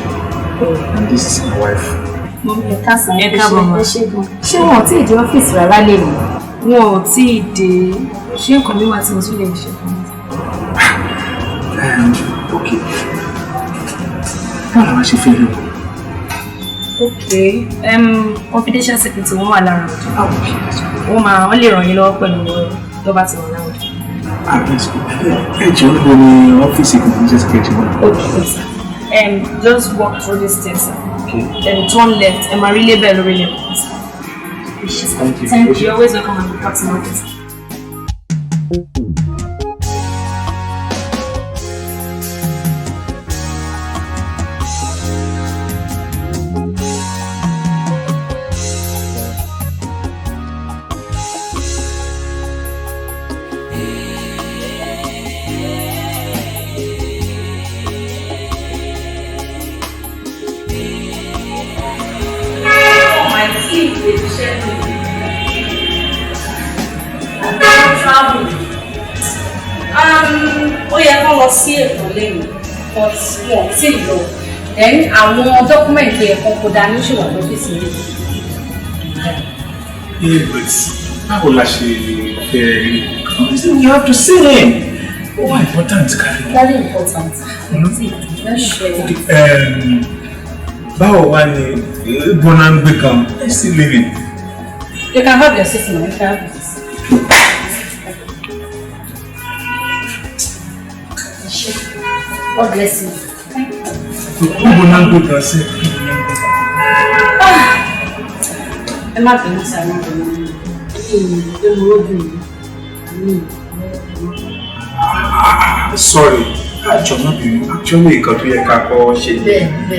and this is my wife. Mo ní ẹ̀ka sàn ẹ káàbọ̀ mọ́. Ṣé wọn ò tí ì dé ọ́fíìsì rárá lè mú? Wọn ò tí ì dé. Ṣé nǹkan mi wà tí mo tún lè ṣe fún mi? Okay. Báwo la wá ṣe fẹ́ lò? Okay. Confidential secretary wọn wà lára ọ̀dọ́. Wọ́n lè ràn yín lọ́wọ́ pẹ̀lú lọ́ba tí wọ́n lára ọ̀dọ́. Ẹ jẹ́ olúwo ní ọ́fíìsì confidential secretary wọn. Okay, sir. Just walk through this stairs, sir. Okay. Then turn left. Ẹ máa rí label lórí left. Thank you. Thank you. You're always welcome at the party office. Ó yẹ kán lọ sí Èkó lẹ́yìn but wọn tí ì lọ then àwọn dọ́kúmẹ̀ntì ẹ̀kọ́ kò dání ṣùgbọ́n lọ́fíìsì mi. Yeah, but how la ṣe fẹ́ you have to see him. Oh, important, Kari. Very important. Báwo wá ni Bọ́lá ń gbé kan? Let's still live it. You can have your seat now. You can have your seat. God bless you. Bọ́lá ń gbé kan sí. Ẹ má bínú sí àwọn ọmọ mi. Mo rojú mi. Sorry, actually, nǹkan tó yẹ ká kọ́ ṣe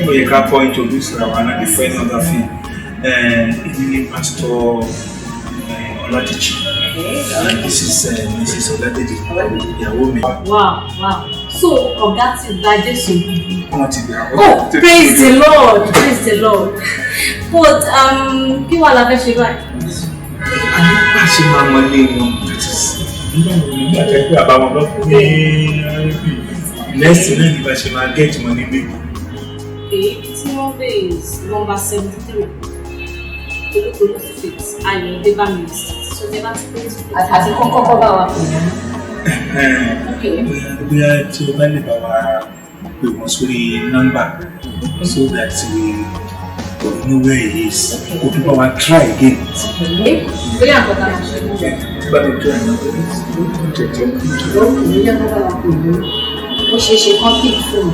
ó yẹ ká kọ́ introduce our another friend of the film. Èmi ni Pastor Ọládèjì. This is Mrs. Ọládèjì, ìyàwó mi. Wow. So, ọ̀gá ti gba Jésù. Wọ́n ti gbà. Oh, praise the Lord. But kí wàá la fẹ́ ṣe báyìí? Bá a ṣe máa mọ ilé wọn. Nígbà tí ẹgbẹ́ àbáwọn lọ́kùn ní lẹ́sìn náà nígbà ṣe máa gẹ́ẹ̀tì wọn nílé. Èyí tí wọ́n bẹ̀ is number 73. Olúkúlù fit ayọ̀ débà ministry. So débà ti pé àti kọ́kọ́ bá wa pè wọ́n. Bóyá tí o bá lè bá wa pè wọ́n sórí nọ́mbà so that we know where he is. O tún bá wa try again. Bóyá nǹkan tá a ṣe ní ìgbà. Bá mi try náà tẹ̀tẹ̀ ó ṣe ṣe kán kí fún mi.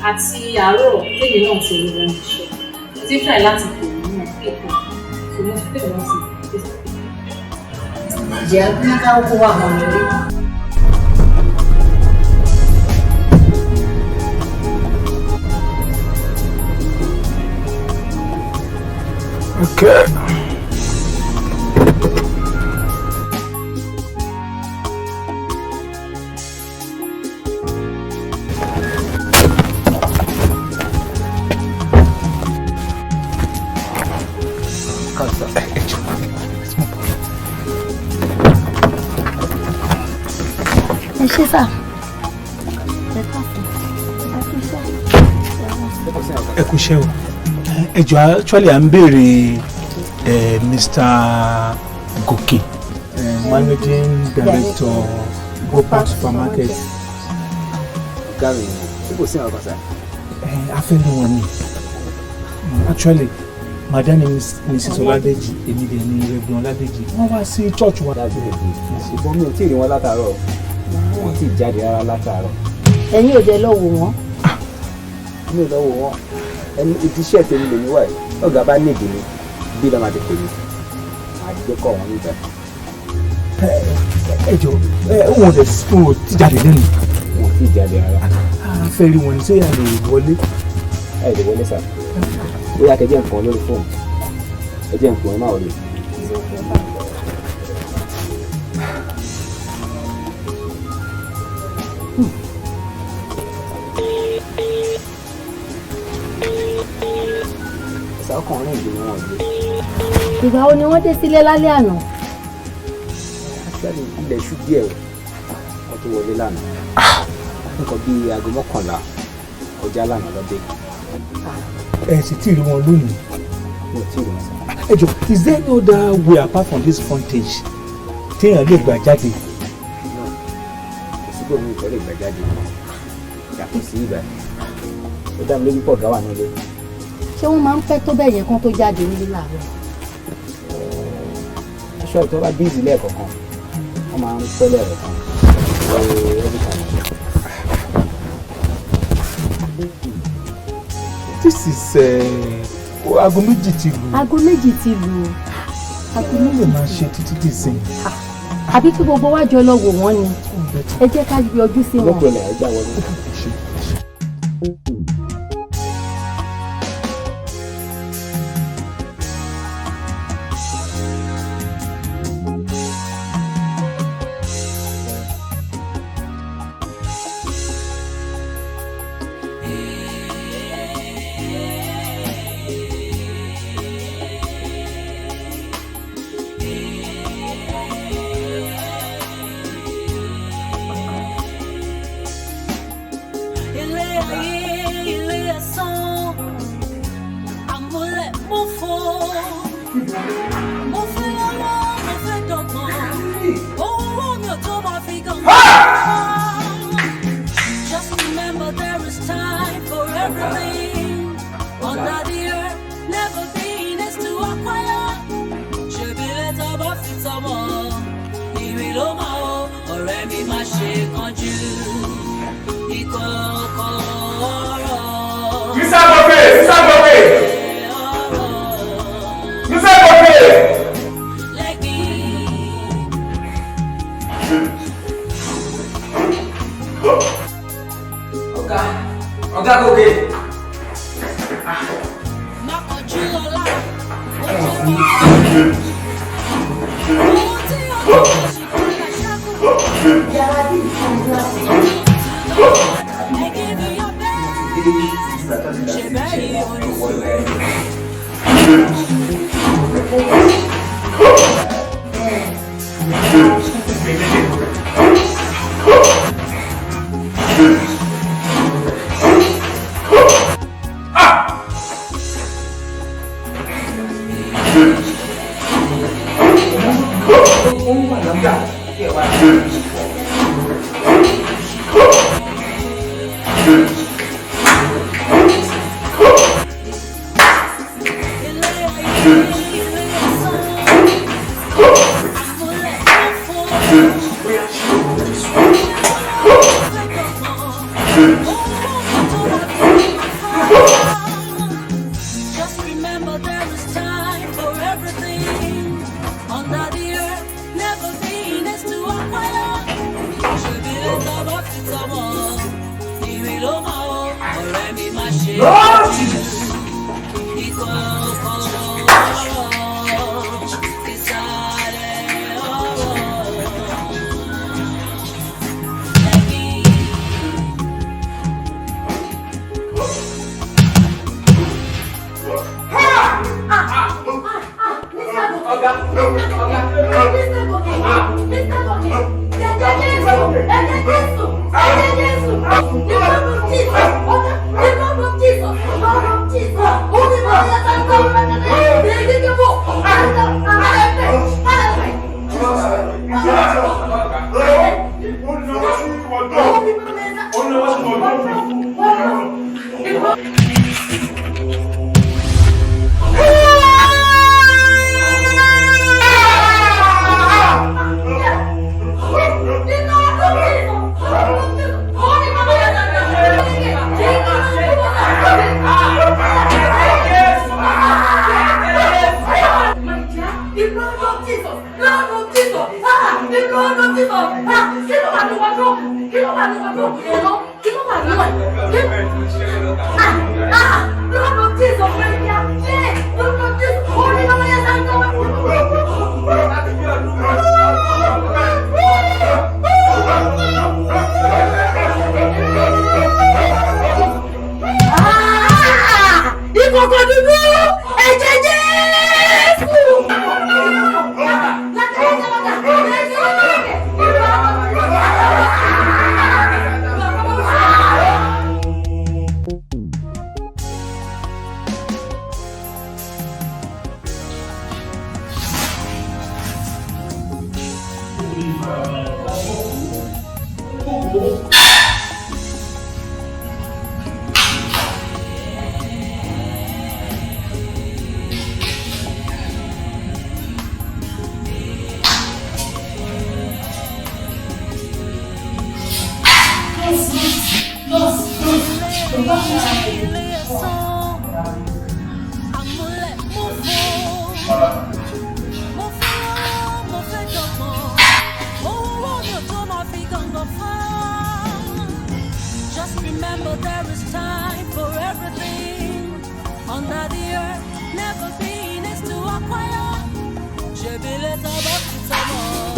Àti àárọ̀ lẹ́yìn náà ti rí wọn ṣe tí ń try láti pè mí náà kéèkó tó mọ́ sí pé wọ́n sì jẹ́ bí káwọ́ kó wà wọn lórí. Okay. ṣé sà. ẹ kú iṣẹ́ o ẹ jọ̀ọ́ actually à ń béèrè Mr. Gòkè managing director Bopa supermarket. Gary ṣé kò sí àwọn kan sá. A fẹ́ lé wọn ni actually madam Mrs. Ọládèjì èmi dẹ̀ ni Reverend Ọládèjì wọ́n wá sí church wa. ìbọn mi ò tí ì rí wọn látàárọ̀ wọn tí ì jáde rárá látàárọ̀. ẹ̀yin ò dé lọ wò wọ́n. mi ò lọ wò wọ́n ẹni ibi iṣẹ́ tèmi lè ní wáyé ọ̀gá bá ní ìdílé bí lọ́ọ́ máa tètè mi àdìgbé kọ̀ wọ́n níbẹ̀. ẹ jọ wọn ò ti jáde lẹ́nu. wọn ò tí ì jáde rárá. a fẹ́ rí wọn ní sẹ́yà lè wọlé. ẹ lè wọlé sá bóyá kẹjẹ nǹkan lórí fóònù ẹjẹ nǹkan ẹ máa wọlé. ọkùnrin ìdùnnú wọn gbé. ìgbà wo ni wọ́n dé sílé lálẹ́ àná. actually ilẹ̀ ṣú díẹ̀ wọ́n tó wọlé lánàá nǹkan bíi aago 11 kọjá lánàá lọ́dẹ. ẹ sì tí ì rí wọn lónìí. mi ò tí ì rí wọn sá. ẹ jọ is there no other way apart from this frontage téèyàn lè gbà jáde. kò sí gbòmí ìfẹ́ lè gbà jáde yàtọ̀ sí ìgbà ó dá mi lójú pọ̀ gáwà nílé. ṣé wọ́n máa ń pẹ́ tó bẹ́ẹ̀ yẹn kán tó jáde nílé láàárọ̀? aṣọ ìtọ́ bá bíìsì lẹ́ẹ̀kọ̀ọ̀kan wọ́n máa ń pẹ́ lẹ́ẹ̀kọ̀ọ̀kan This is aago méjì ti lù. aago méjì ti lù. aago méjì máa ṣe títí dì sí. àbí kí gbogbo wa jọ lọ wò wọ́n ni ẹ jẹ́ ká yọjú sí wọn. lọ́pọ̀lọpọ̀ ẹgbẹ́ àwọn ọmọ.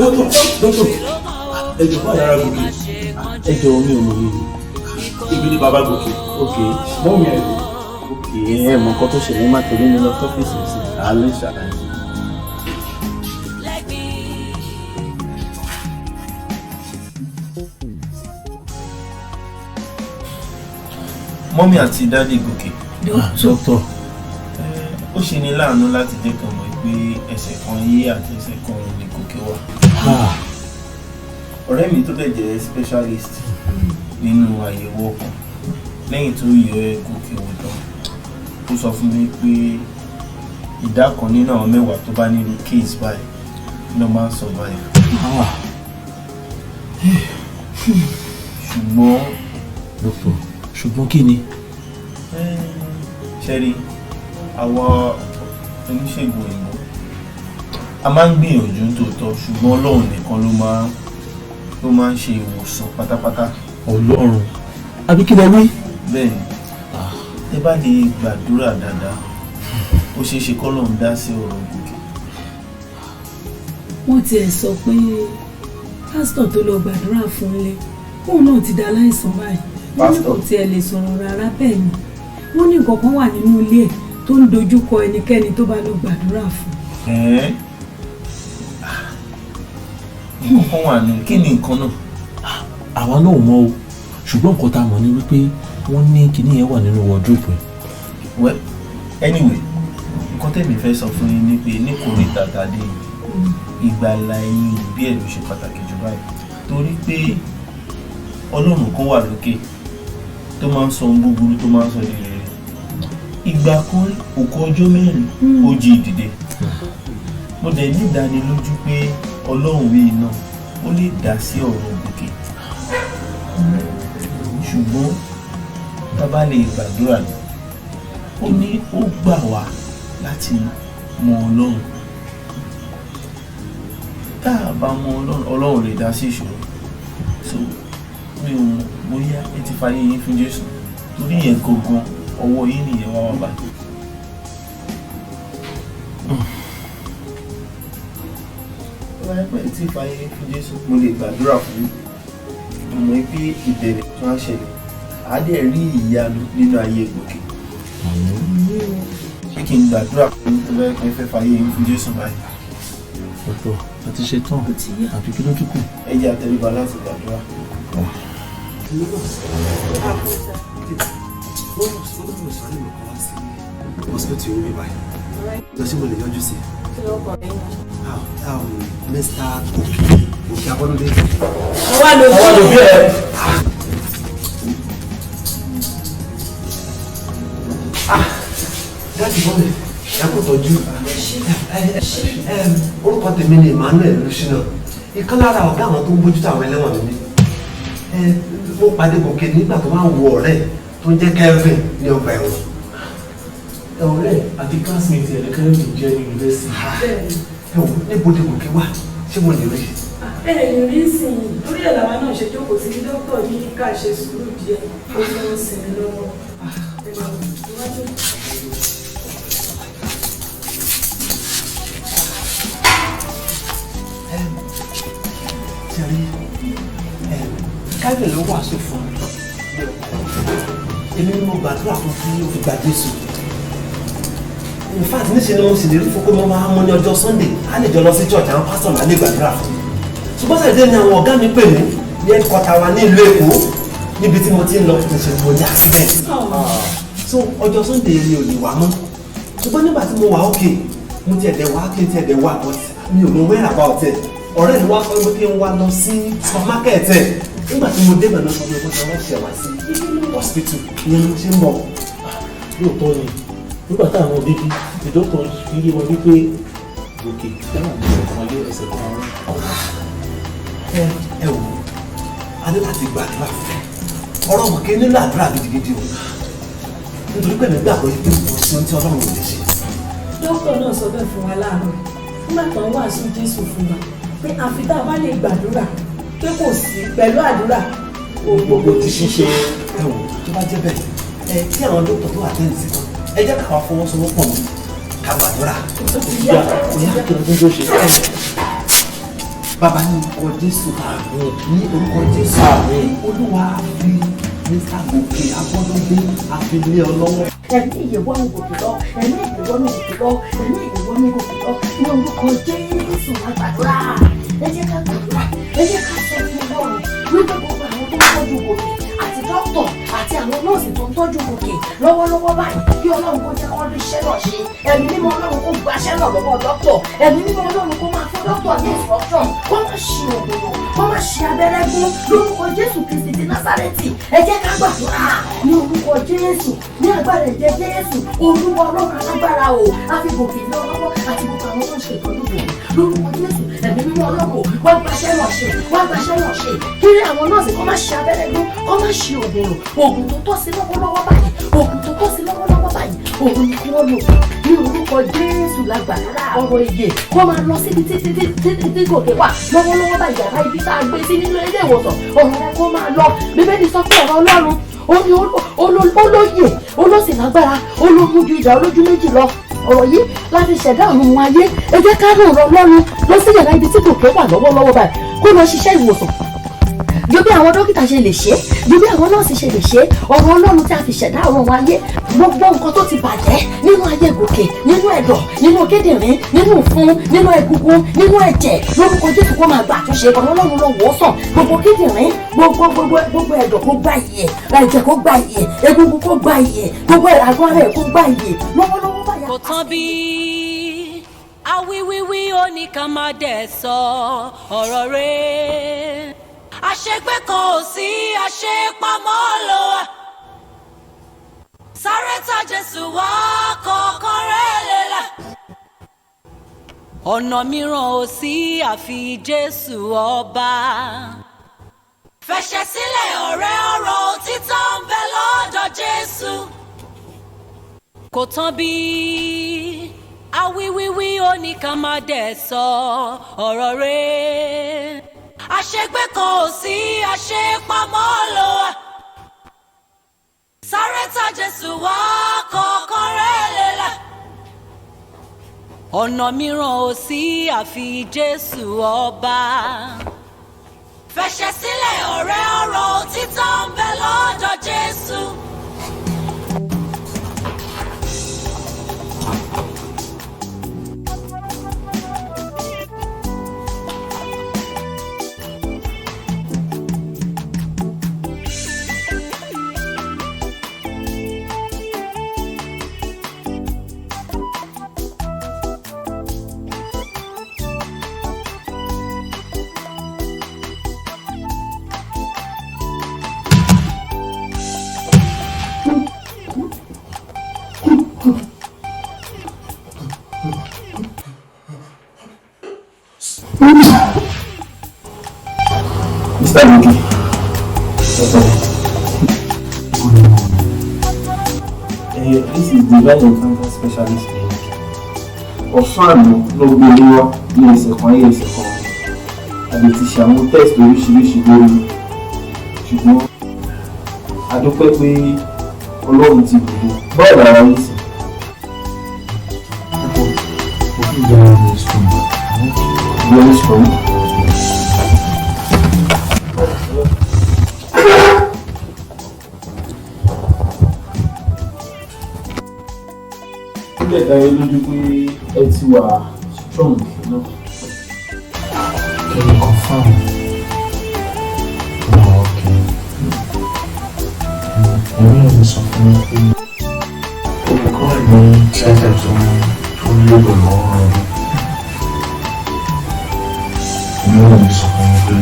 dókítà ẹjọ́ bá yàrá gòkè ẹjọ́ mi ò mọ̀ mi ibi ni bàbá gòkè. ok mọ́ mi ẹ̀ ok ẹ mọ̀ nǹkan tó ṣẹlẹ̀ má tẹ̀lé mi lọ sọ́fíìsì sí àlẹ́ ṣàlàyé. mọ́mí àti dádì gòkè. dókítà ó ṣe ní láàánú láti jẹ́ kàn mọ̀ pé ẹsẹ̀ kan yé àti ẹsẹ̀ kan ní gòkè wà. ọ̀rẹ́ mi tó dẹ̀ jẹ́ specialist nínú àyẹ̀wò ọkàn lẹ́yìn tó yẹ gòkè wò tán ó sọ fún mi pé ìdá kan nínú àwọn 10 tó bá nílò case báyìí ló máa ń survive. ṣùgbọ́n dókítà ṣùgbọ́n kí ni. ṣẹ́rí àwọn oníṣègùn òyìnbó a máa ń gbìyànjú tòótọ́ ṣùgbọ́n ọlọ́run nìkan ló máa ń ṣe ìwòsàn pátápátá. ọlọ́run àbí kí lẹ wí. bẹ́ẹ̀ ẹ bá lè gbàdúrà dáadáa ó ṣeé ṣe kọ́lọ́run dá sí ọ̀rọ̀ gòkè. wọ́n tiẹ̀ sọ pé pásítọ̀ tó lọ gbàdúrà fún ilé òun náà ti dá láìsàn báyìí wọ́n ní kò tiẹ̀ lè sọ̀rọ̀ rárá bẹ́ẹ̀ ni wọ́n ní nǹkan kan wà nínú ilé ẹ̀ tó ń dojúkọ ẹnikẹ́ni tó bá lọ gbàdúrà fún. nǹkan kan wà ní kí ni nǹkan náà. àwa náà mọ̀ o ṣùgbọ́n nǹkan tá a mọ̀ ni wípé wọ́n ní kinní yẹn wà nínú wardrobe. well anyway nǹkan tẹ̀mí fẹ́ sọ fún yín ni pé ní kòríta tàdé ìgbàlà ẹ̀yin ìbí ẹ̀ ló ṣe pàtàkì jù báyìí torí pé ọlọ́run kan wà lókè tó máa ń sọ ohun búburú tó máa ń sọ di rere ìgbà kan òkú ọjọ́ 4 ó jí ìdìde mo dẹ̀ ní ìdánilójú pé ọlọ́run yìí náà ó lè dá sí ọ̀rọ̀ gòkè ṣùgbọ́n tá bá lè gbàdúrà ní ó ní ó gbà wá láti mọ ọlọ́run tá a bá mọ ọlọ́run lè dá sí ìṣòro so mi ò mọ̀ bóyá ẹ ti fàyè yín fún Jésù torí yẹn gangan ọwọ́ yín nìyẹn wá wá bá. wọ́n pẹ́ tí fàyè yín fún Jésù mo lè gbàdúrà fún yín mo mọ̀ pé ìbẹ̀rẹ̀ tó ń ṣẹlẹ̀ á dẹ̀ rí ìyanu nínú ayé gòkè. ṣé kí n gbàdúrà fún yín tó bá pẹ́ fẹ́ fàyè yín fún Jésù báyìí. ọ̀pọ̀ àti ṣe tán àfi kí ló tún kù. ẹ jẹ́ àtẹríba láti gbàdúrà. hospital yóò bí báyìí lọ sí mo lè yọjú sí. Mr. Òkè Abọ́dúndé. wà lójú bí ẹ. láti bọ́ mi ẹ kò tọ́jú orúkọ tèmi ni Emmanuel Lucina ìkan lára ọ̀gá àwọn tó ń bójútó àwọn ẹlẹ́wọ̀n mi mo pàdé Gòkè nígbà tó máa ń wo ọ̀rẹ́ tó ń jẹ́ Kelvin ní ọgbà ẹ̀wọ̀n. ọ̀rẹ́ àti classmate ẹ̀ Kelvin jẹ́ ní yunifásitì. níbo ni Gòkè wà ṣé mo lè rí. ẹ lè rí sìn lórí ẹ̀ làwọn náà ṣe jókòó sí dókítà ní ká ṣe sùúrù díẹ̀ ó fi ń sinmi lọ́wọ́. Kelvin ló wàásù fún mi èmi ni mo gbàdúrà fún kí o fi gba Jésù in fact níṣẹ́ ni mo sì lè rí fún pé mo máa mú ní ọjọ́ Sunday á lè jọ lọ sí church àwọn pásítọ̀ máa lè gbàdúrà fún ṣùgbọ́n sẹ́dẹ̀ ni àwọn ọ̀gá mi pè mí ní ẹ̀kọ́ta wa ní ìlú Èkó níbi tí mo ti ń lọ níṣẹ́ ni mo ní accident so ọjọ́ Sunday mi ò lè wá mọ́ ṣùgbọ́n nígbà tí mo wà ókè mo ti ẹ̀dẹ̀ wá kí n ti ẹ̀dẹ̀ wá but mi ò mọ where about it ọ̀rẹ́ mi wá sọ pé kí n wá lọ sí supermarket ẹ̀ nígbà tí mo débẹ̀ lọ sọ pé wọ́n ṣe wá sí hospital ìyẹn ló ṣe ń bọ̀. lóòótọ́ ni nígbà táwọn bíbí ìdókòó fi yé wọn wípé Gòkè dáhùn ẹsẹ̀ kan lé ẹsẹ̀ kan rán. ẹ wò a ní láti gbàdúrà ọ̀rọ̀ Gòkè nílò àdúrà gidigidi o nítorí pé mi gbàgbọ́ yìí pé kò sí ohun tí Ọlọ́run ò lè ṣe. dókítà náà sọ bẹ́ẹ̀ fún wa láàárọ̀ nígbà tó ń wàásù Jésù fún wa pé àfi tá a bá lè gbàdúrà pé kò sí pẹ̀lú àdúrà ohun gbogbo ti ṣíṣe. ẹ wò tó bá jẹ́ bẹ́ẹ̀ tí àwọn dókítà tó wà tẹ́lẹ̀ sí kan ẹ jẹ́ káwa fọwọ́sowọ́pọ̀ mọ́ ká gbàdúrà. ìyá kí ló tó ṣe. bàbá ní orúkọ Jésù ní orúkọ Jésù Olúwa fi Mr. Gòkè Abọ́dúndé àfilé ọlọ́wọ́. ẹ̀mí ìyẹ̀wò ní gòkè lọ ẹ̀mí ìyẹ̀wò ní gòkè lọ ẹ̀mí ìyẹ̀wò ní gòkè lọ ní orúkọ Jésù àgbàdúrà ẹ jẹ́ ká gbàdúrà ẹ jẹ́ ká sọ fún Ọlọ́run wípé gbogbo àwọn tó ń tọ́jú gòkè àti dókítà àti àwọn nọ́ọ̀sì tó ń tọ́jú gòkè lọ́wọ́lọ́wọ́ báyìí kí Ọlọ́run kó jẹ́ kó rí iṣẹ́ náà ṣe ẹ̀mí mímọ́ Ọlọ́run kó gbaṣẹ́ náà lọ́wọ́ dókítà ẹ̀mí mímọ́ Ọlọ́run kó máa fún dókítà ní instruction kó má ṣe òdòdó kó má ṣe abẹ́rẹ́ gún lórúkọ Jésù Kristi ti Násárẹ́tì ẹ jẹ́ ká gbàdúrà ní orúkọ Jésù ní agbára ẹ̀jẹ̀ Jésù Olúwa Ọlọ́run alágbára o a fi gòkè ní ọlọ́wọ́ àti gbogbo àwọn tó ń ṣe ìtọ́jú gòkè lórúkọ Jésù ẹ̀mí mímọ́ Ọlọ́run wá gbaṣẹ́ náà ṣe wá gbaṣẹ́ náà ṣe kí àwọn nọ́ọ̀sì kó má ṣe abẹ́rẹ́ gún kó má ṣe òdòdó oògùn tó tọ́ sí lọ́wọ́lọ́wọ́ báyìí oògùn tó tọ́ sí lọ́wọ́lọ́wọ́ báyìí oògùn ni kí wọ́n lò ní orúkọ Jésù lágbàdúrà ọ̀rọ̀ ìyè kó máa lọ síbi tí gòkè wà lọ́wọ́lọ́wọ́ báyìí yàrá ibi tá a gbé sí nínú ilé ìwòsàn ọ̀rọ̀ rẹ kó máa lọ Bíbélì sọ pé ọ̀rọ̀ Ọlọ́run olóyè olóṣì lágbára ológun ju ìjà olójú méjì lọ ọ̀rọ̀ yìí láti ṣẹ̀dá àwọn ohun ayé ẹ jẹ́ ká ràn Ọlọ́run lọ sí yàrá ibi tí gòkè wà lọ́wọ́lọ́wọ́ báyìí kó lọ ṣiṣẹ́ ìwòsàn ju bí àwọn dókítà ṣe lè ṣe ju bí àwọn nọ́ọ̀sì ṣe lè ṣe ọ̀rọ̀ Ọlọ́run tí a fi ṣẹ̀dá àwọn ohun ayé gbogbo nǹkan tó ti bàjẹ́ nínú ayé gòkè nínú ẹ̀dọ̀ nínú kíndìnrín nínú ìfun nínú egungun nínú ẹ̀jẹ̀ lórúkọ Jésù kó máa gbà àtúnṣe ọ̀rọ̀ Ọlọ́run lọ wò ó sàn gbogbo kíndìnrín gbogbo ẹ̀dọ̀ kó gbà ìyè ẹ̀jẹ̀ kó gbà ìyè egungun kó gbà ìyè gbogbo àgọ́ ara ẹ̀ kó gbà ìyè lọ́wọ́lọ́wọ́ báyà. kò tán bí awíwíwí ó ní ká má dẹ̀ sọ ọ̀rọ̀ rẹ̀ àṣegbé kan ò sí àṣepamọ́ ló wà sáré tọ̀ Jésù wá kọ̀ọ̀kan rẹ̀ lélẹ̀ ọ̀nà mìíràn ò sí àfi Jésù ọba fẹsẹ̀ sílẹ̀ ọ̀rẹ́ ọ̀rọ̀ òtítọ́ ń bẹ lọ́dọ̀ Jésù kò tán bí awíwíwí ó ní ká má dẹ̀ sọ ọ̀rọ̀ rẹ̀ àṣegbé kan ò sí àṣepamọ́ ló wà sáré tọ̀ Jésù wá kọ̀ọ̀kan rẹ̀ lélẹ̀ ọ̀nà mìíràn ò sí àfi Jésù ọba fẹsẹ̀ sílẹ̀ ọ̀rẹ́ ọ̀rọ̀ òtítọ́ ń bẹ lọ́dọ̀ Jésù. Mr. Gòkè. This is Divine Encounter Specialist Clinic. Ọ̀fáànù ló gbé ilé wá ní ẹsẹ̀ kan ayé ẹsẹ̀ kan. Àbí ti ṣe àwọn test oríṣiríṣi lórí. Ṣùgbọ́n a dúpẹ́ pé Ọlọ́run ti gbogbo. Báwo la wá yìí sí? Very strong. Ilé ẹ̀ka yẹn lójú pé ẹ ti wà strong náà. Can you confirm? Okay. Èmi ò ní sọ fún mi pé olùkọ́ ní tíátà tó ń lébò lọ́wọ́ rẹ̀. Èmi ò ní sọ fún mi pé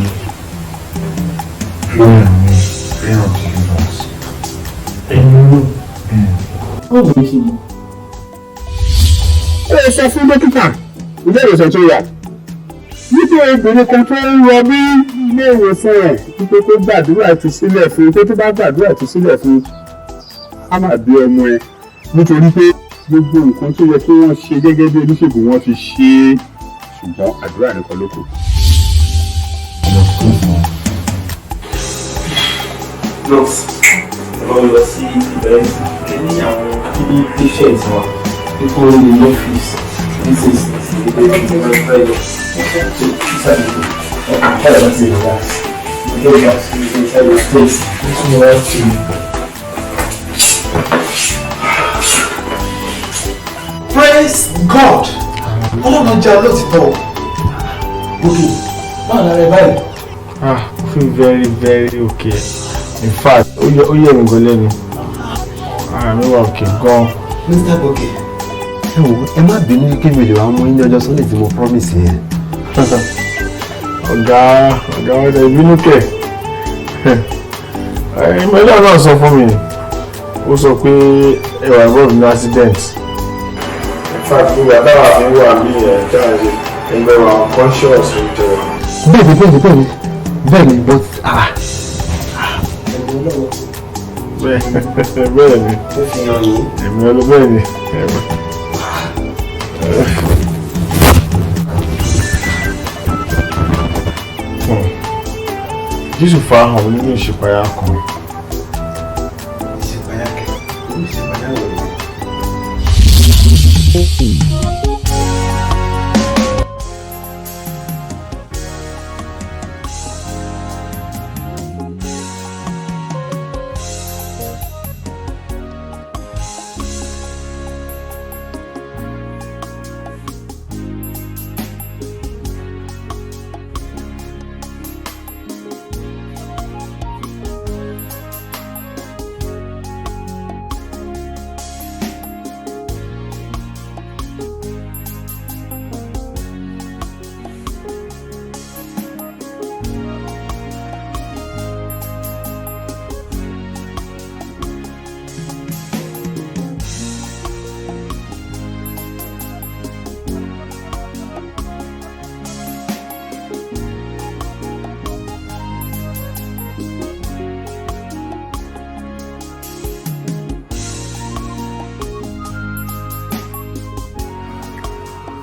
prayer mi prayer of deliverance. Èmi ló. Báwo ni ṣe mọ̀? Ó sọ fún dókítà ilé ìwòsàn tó yà wípé obìnrin kan tó ń rọ ní ilé ìwòsàn rẹ̀ wípé kó gbàdúrà ti sílẹ̀ fún pé tó bá gbàdúrà ti sílẹ̀ fún á máa bí ọmọ ẹ nítorí pé gbogbo nǹkan tó yẹ kí wọ́n ṣe gẹ́gẹ́ bí oníṣègùn wọn ti ṣe é ṣùgbọ́n àdúrà nìkan ló kù. Nurse, lọ sí ìbẹ̀rẹ̀ ní àwọn kidney patients wa. People in the office, this is the baby, my friend. Hello, let's see. Okay, guys, you can tell your face. This is what to praise God. Ọlọ́run jẹ́ olóòtítọ́. Okay, báwo la rẹ báyìí? I feel very okay. In fact, ó yẹ mi gan lẹ́nu. Mi wà òkè gan. Mr. Goke. Ẹ wo, ẹ má bínú kí mi lè wá mú ní ọjọ́ Sunday tí mo promise yẹn. Ọ̀gá ọ̀dọ̀ ìbínú kẹ̀. Ìmọ̀lẹ́ náà sọ fún mi. Ó sọ pé ẹ wà involved in accident. In fact, gbogbo àtàwà fi ń wà ní ẹ̀ẹ́dáàrí ẹgbẹ́ wa conscious ìjọ wa. Bẹ́ẹ̀ni, but bẹ́ẹ̀ni. Èmi ọlọ́bẹ̀ẹ́ni. Jésù farahàn nínú ìṣípayá kan. Ìṣípayá kẹ̀? Ìṣípayá wò ni?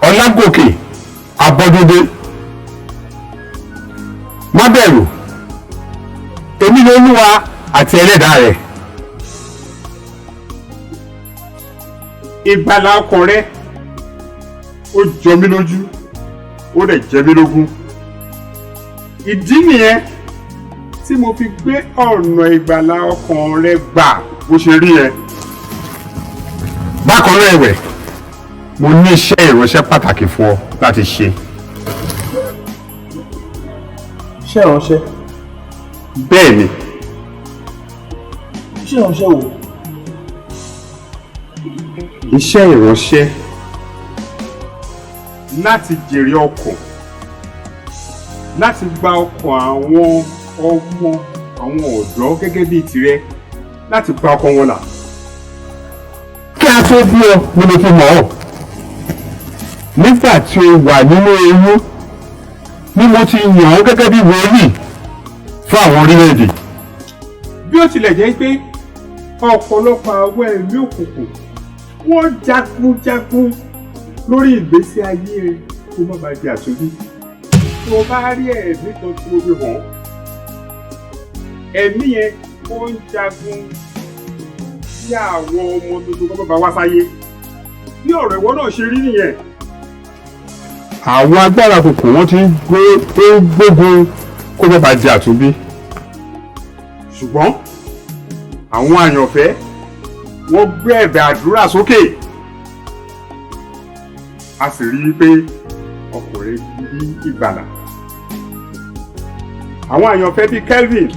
Ọlágòkè Abọ́dúndé, má bẹ̀rù, èmi ni Olúwa àti ẹlẹ́dàá rẹ̀. Ìgbàlà ọkàn rẹ ó jọ mí lójú, ó dẹ̀ jẹ mí lógún. Ìdí nìyẹn tí mo fi gbé ọ̀nà ìgbàlà ọkàn rẹ gbà bó ṣe rí ẹ. Bákan náà ẹ̀wẹ̀, mo ní iṣẹ́ ìránṣẹ́ pàtàkì fún ọ láti ṣe. Iṣẹ́ ìránṣẹ́? Bẹ́ẹ̀ ni. Iṣẹ́ ìránṣẹ́ wo? Iṣẹ́ ìránṣẹ́ láti jèrè ọkàn, láti gba ọkàn àwọn ọmọ àwọn ọ̀dọ́ gẹ́gẹ́ bíi tirẹ̀, láti gba ọkàn wọn là. Kí a tó bí ọ ni mo fi mọ̀ ọ́. Nígbà tí o wà nínú oyún ni mo ti yàn ọ́ gẹ́gẹ́ bí wòlíì fún àwọn orílẹ̀-èdè. Bí ó tilẹ̀ jẹ́ pé ọ̀pọ̀lọpọ̀ àwọn ẹ̀mí òkùnkùn wọ́n jagunjagun lórí ìgbésí ayé rẹ kó má bàa di àtúndí. Tí o bá rí ẹ̀mí kan tí mo fi hàn, ẹ̀mí yẹn ó ń jagun sí àwọn ọmọ tuntun kó má bàa wá sáyé. Bí ọ̀rọ̀ ìwọ náà ṣe rí nìyẹn. Àwọn agbára kòkò wọ́n ti ń gbógun kó má bàa di àtúnbí. Ṣùgbọ́n àwọn àyànfẹ́ wọ́n gbé ẹ̀bẹ̀ àdúrà sókè. A sì rí i pé ọkùnrin ní ìgbàlà. Àwọn àyànfẹ́ bíi Kelvin,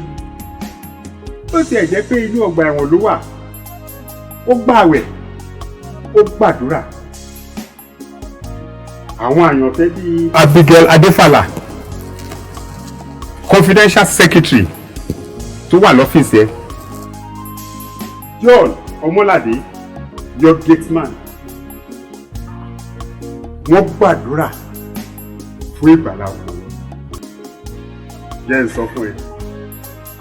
ó tiẹ̀ jẹ́ pé inú ọgbà ẹ̀wọ̀n ló wà, ó gbààwẹ̀, ó gbàdúrà. Àwọn àyànfẹ́ bíi Abigail Adefala, confidential secretary tó wà lọ́fíìsì ẹ̀. John Ọmọládé, your gate man. Wọ́n gbàdúrà fún ìgbàlà ọkùnrin. Jẹ́ n sọ fún ẹ,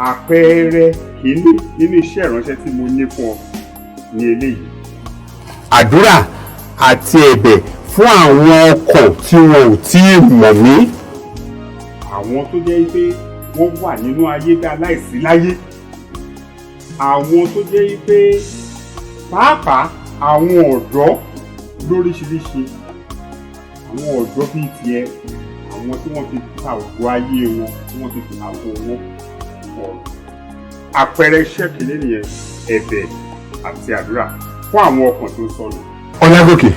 àpẹẹrẹ kìíní nínú iṣẹ́ ìránṣẹ́ tí mo ní fún ọ ní eléyìí. Àdúrà àti ẹ̀bẹ̀ fún àwọn ọkàn tí wọn ò tí ì mọ̀ mí. Àwọn tó jẹ́ pé wọ́n wà nínú ayé bí aláìsí láyé. Àwọn tó jẹ́ pé pàápàá àwọn ọ̀dọ́ lóríṣiríṣi. Àwọn ọ̀dọ́ bíi tiẹ̀, àwọn tí wọ́n ti ta òkú ayé wọn tí wọ́n ti ta àpò wọn ọ̀rọ̀. Àpẹẹrẹ iṣẹ́ kìíní nìyẹn, ẹ̀bẹ̀ àti àdúrà fún àwọn ọkàn tó sọnù. Ọlágòkè,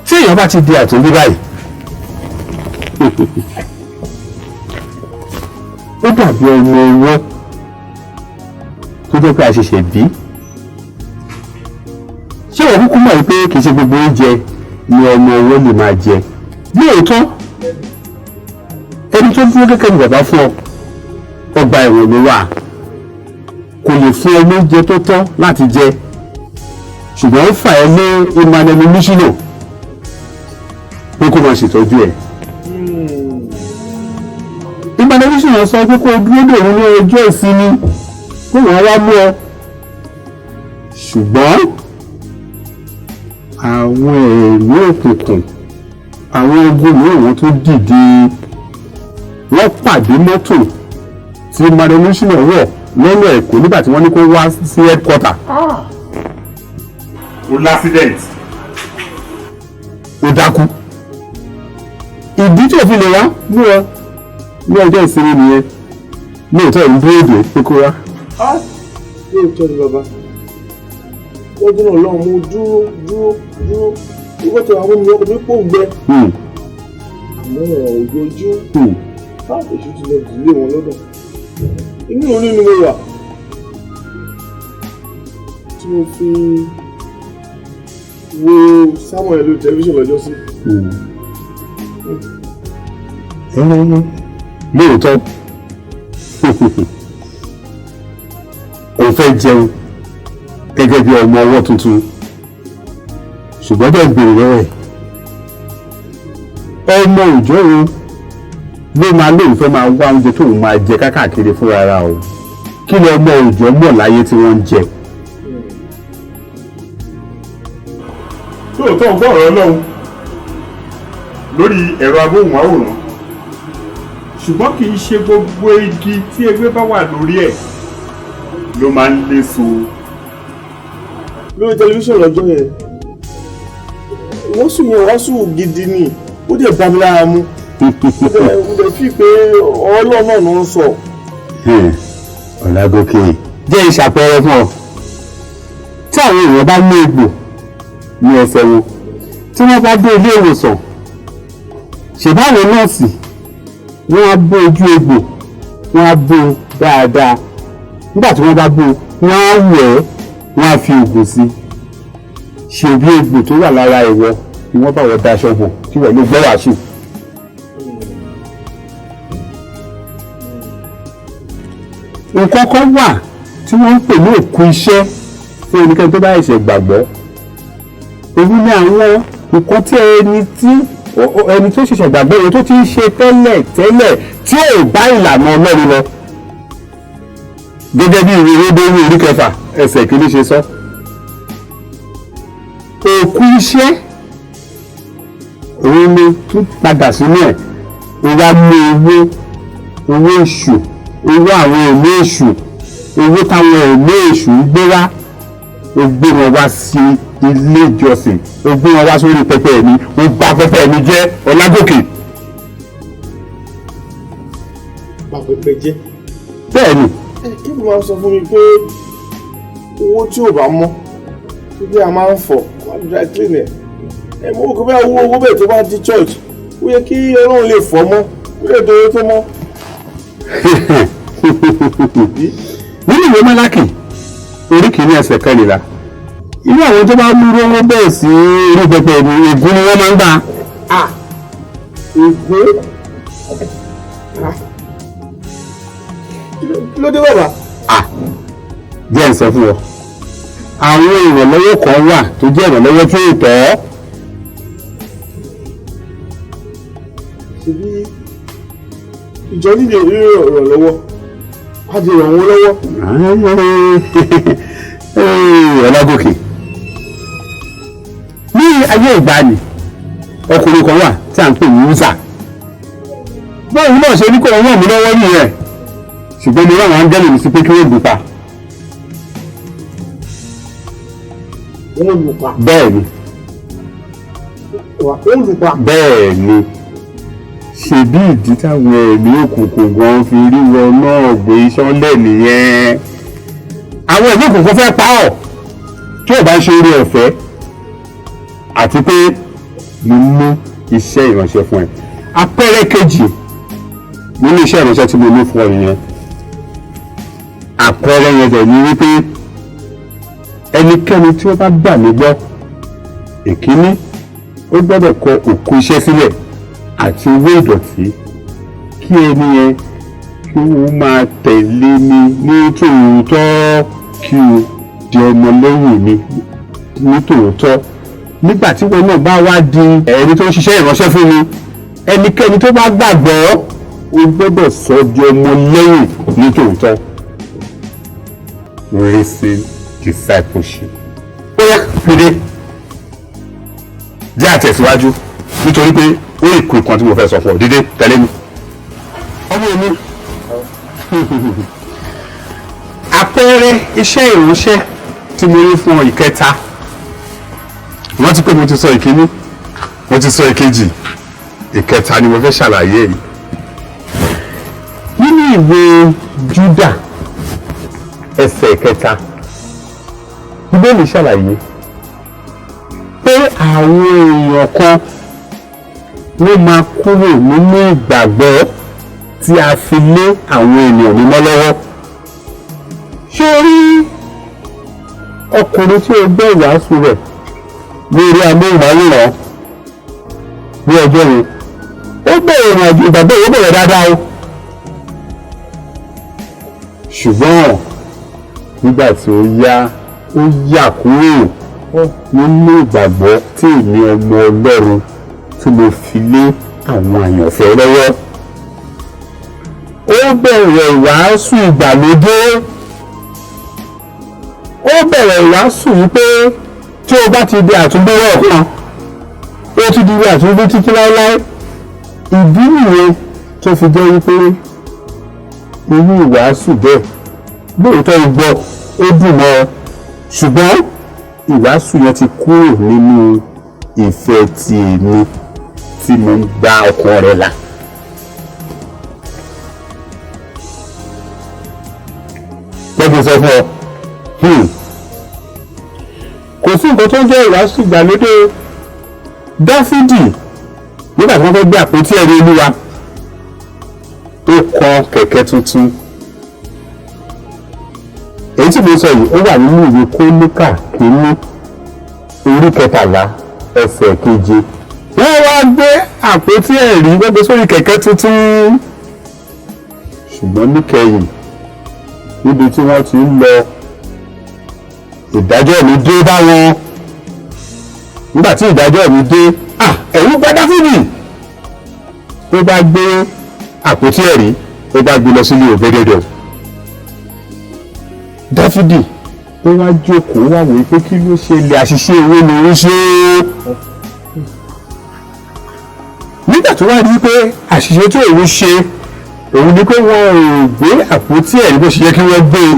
tí èèyàn bá ti di àtúndí báyìí ó dàbí ọmọ owó tó jẹ́ pé a ṣẹ̀ṣẹ̀ bí. Ṣé o kúkú mọ̀ pé kì í ṣe gbogbo oúnjẹ ni ọmọ owó lè máa jẹ? Lóòótọ́ ẹni tó dúró gẹ́gẹ́ bí bàbá fún ọ ọgbà ẹ̀wọ̀n ló wà, kò lè fún ọ lóúnjẹ tó tọ́ láti jẹ, ṣùgbọ́n ó fà ẹ́ lé Emmanuel Mishino pé kó máa ṣètọ́jú ẹ̀. Emmanuel Mishino sọ pé kó o dúró dè ní ọjọ́ ìsinmi kó wọ́n wá mú ọ, ṣùgbọ́n àwọn ẹ̀mí òkùnkùn àwọn ogun mìíràn tó dìde wọ́n pàdé mọ́tò tí Emmanuel Mishino wọ̀ lọ́nà Èkó nígbà tí wọ́n ní kó wá sí headquarter. Ó l'accident. Ó dákú. Ìdí tí òfin lè wá mú ọ ní ọjọ́ ìsinmi nìyẹn. Lóòótọ́ ìlú dúró dè pé kó wá. Lóòótọ́ ni bàbá. Lọ́dún náà lọ́hùn mo dúró. Ìgbà tó àwọn ènìyàn kò ní pò gbẹ. Àmọ́ òjò ojú. Èṣù ti lọ dìlé wọn lọ́dọ̀. Inú orí ni mo wà. Tí mo fi wo Samuel lórí tẹlifíṣàn lọ́jọ́ sí. Lóòótọ́ òun fẹ́ jẹun gẹ́gẹ́ bí ọmọ ọwọ́ tuntun, ṣùgbọ́n bẹ́ẹ̀ gbèrè lọ́wọ́ ẹ̀ ọmọ òòjọ́ o ló máa lóun fẹ́ máa wá oúnjẹ tóun máa jẹ káàkiri fúnra ra o. Kí ni ọmọ òòjọ́ mọ̀ láyé tí wọ́n ń jẹ? Lóòótọ́ gbọ́ ọ̀rọ̀ Ọlọ́run lórí ẹ̀rọ amóhùnmáwòrán, ṣùgbọ́n kì í ṣe gbogbo igi tí ewé bá wà lórí ẹ̀ ló máa ń léso. Lórí tẹlifíṣàn lọ́jọ́ yẹn wọ́n sùn yẹn wọ́n sùn gidi ni ó dẹ̀ bá mi lára mu. Mo dẹ̀ fi pé Ọlọ́run náà ló ń sọ. Ọlágòkè jẹ́ ìṣàpẹẹrẹ fún ọ. Tí àwọn èèyàn bá ní egbò ní ẹsẹ̀ wọn tí wọ́n bá dé ilé ìwòsàn, ṣèbáwọn nọ́ọ̀sì wọ́n á bó ojú egbò, wọ́n á bó dáadáa. Nígbà tí wọ́n bá bó wọ́n á wẹ̀ ẹ́, wọ́n á fi oògùn sí i. Ṣèbí egbò tó wà lára ìwọ ni wọ́n bá wọ́n daṣọ bò kí wọ́n ló gbọ́ wàásù. Nǹkan kan wà tí wọ́n ń pè ní òkú iṣẹ́ fún ẹnikẹ́ni tó bá ẹ̀ṣẹ̀ gbàgbọ́. Èyí ni àwọn nǹkan tí ẹni tó ṣẹ̀ṣẹ̀ gbàgbọ́ yẹn tó ti ń ṣe tẹ́lẹ̀ tí ò bá ìlànà Ọlọ́run lọ. Gẹ́gẹ́ bí ìwé Hébérù orí 6 ẹsẹ̀ 1 ṣe sọ. Òkú iṣẹ́ òun ni tún padà sínú ẹ̀, ó wá mú owó èṣù, owó àwọn ẹ̀mí èṣù, owó táwọn ẹ̀mí èṣù ń gbé wá, ó gbé wọn wá sí ilé ìjọsìn, ó gbé wọn wá sórí pẹpẹ ẹ̀mí, ó bà pẹpẹ ẹ̀mí jẹ́. Ọlágòkè. Bà pẹpẹ jẹ́. Bẹ́ẹ̀ni. Kí ni wọ́n sọ fún mi pé owó tí ò bá mọ́ pé a máa ń fọ̀ wọ́n dry clean ẹ̀. Mo rò pé owó bẹ́ẹ̀ tó bá di church ó yẹ kí Ọlọ́run lè fọ̀ mọ́ ó lè dòwe tó mọ́. Nínú ìwé Málákì orí 1 ẹsẹ̀ 14, inú àwọn tó bá mú owó bẹ́ẹ̀ sí orí pẹpẹ ẹ̀mí, ègún ni wọ́n máa ń gbà. Ègún? Kí ló dé bàbá? Jẹ́ ń sọ fún ọ, àwọn ìrànlọ́wọ́ kan wà tó jẹ́ ìrànlọ́wọ́ tí ó tọ́. Ṣebí ìjọ nílò ìrànlọ́wọ́ á di ràn wọ́n lọ́wọ́. Ọlágòkè, ní ayé ìgbàanì ọkùnrin kan wà tí a ń pè ní Musa. Báwo náà ṣe ní kó ràn mí lọ́wọ́ nìyẹn, ṣùgbọ́n mo ráwọn áńgẹ́lì mi sí pé kí wọ́n gbé pa. Wọ́n lù pa. Bẹ́ẹ̀ni. Wọ́n lù pa. Bẹ́ẹ̀ni. ṣebí ìdí táwọn ẹ̀mí òkùnkùn gan fi rí wọn náà gbé sọ́lẹ̀ nìyẹn. àwọn ẹ̀mí òkùnkùn fẹ́ pa ọ́ tí ò bá ṣe orí ọ̀fẹ́ àti pé mo mú iṣẹ́ ìránṣẹ́ fún ẹ. àpẹẹrẹ kejì nínú iṣẹ́ ìránṣẹ́ tí mo ní fún ọ nìyẹn. àpẹẹrẹ yẹn dẹ̀ ni wípé ẹnikẹ́ni tí ó bá gbà mí gbọ́ èkíní ó gbọ́dọ̀ kọ òkú iṣẹ́ sílẹ̀ àti owó ìdọ̀tí kí ẹni yẹn kí ó máa tẹ̀lé mi ní tòótọ́ kí o di ọmọlẹ́yìn mi ní tòótọ́. nígbà tí wọn náà bá wá di ẹni tó ń ṣiṣẹ́ ìránṣẹ́ fún mi ẹnikẹ́ni tó bá gbàgbọ́ ó gbọ́dọ̀ sọ di ọmọlẹ́yìn ní tòótọ́. Racing discipleship. ó yá fìdí jẹ́ àtẹ̀síwájú nítorí pé ó lè kó ìkan tí mo fẹ́ sọ fún ọ dídé tẹ̀lé mi. ọmọ mi àpẹẹrẹ iṣẹ́ ìránṣẹ́ tí mo ní fún ọ ìkẹta rántí pé mo ti sọ ìkíní mo ti sọ ìkejì ìkẹta ni mo fẹ́ ṣàlàyé yìí. nínú ìwé Júdà ẹsẹ̀ ìkẹta Bíbélì ṣàlàyé pé àwọn èèyàn kan ló máa kúrò nínú ìgbàgbọ́ tí a fi lé àwọn ènìyàn mímọ́ lọ́wọ́. ṣé o rí ọkùnrin tí o gbọ́ ìwàásù rẹ̀ lórí amóhùnmáwòrán ní ọjọ́ yẹn ó bẹ̀rẹ̀ ìrìn àjò ìgbàgbọ́ ó bẹ̀rẹ̀ dáadáa o. ṣùgbọ́n nígbà tí ó yà kúrò nínú ìgbàgbọ́ tí èmi ọmọ Ọlọ́run tí mo fi lé àwọn àyànfẹ́ lọ́wọ́. ó bẹ̀rẹ̀ ìwàásù ìgbàlódé. ó bẹ̀rẹ̀ ìwàásù wípé tí o bá ti di àtúnbí ọ̀kan ó ti di àtúnbí títí láéláé. ìdí nìyẹn tó fi jẹ́ wípé irú ìwàásù bẹ́ẹ̀ lóòótọ́ ìgbọ́ ó dùn mọ́ ọ ṣùgbọ́n ìwàásù yẹn ti kúrò nínú ìfẹ́ ti èmi tí mo ń gba ọkàn rẹ̀ là. lọ́dún sọ fún ọ kò sí nǹkan tó ń jẹ́ ìwàásù ìgbàlódé. Dáfídì nígbà tí wọ́n fẹ́ gbé àpótí ẹ̀rí Olúwa tó kọ́ kẹ̀kẹ́ tuntun. èyí tí mo sọ yìí ó wà nínú ìwé Króníkà kìíní orí 13 ẹsẹ̀ 7. wọ́n wá gbé àpótí ẹ̀rí gbogbo sórí kẹ̀kẹ́ tuntun. ṣùgbọ́n níkẹyìn níbi tí wọ́n ti ń lọ ìdájọ́ mi dé bá wọn. nígbà tí ìdájọ́ mi dé ẹ̀rù bá Dáfídì ó bá gbé àpótí ẹ̀rí ó bá gbé lọ sílé Òbédédọ̀. Dáfídì ó wá jókòó wá wòó pé kí ló ṣẹlẹ̀ àṣìṣe owó ni ó ṣe é. nígbà tó wá rí pé àṣìṣe tó òun ṣe òun ni pé wọn ò gbé àpótí ẹ̀rí bó ṣe yẹ kí wọ́n gbé e.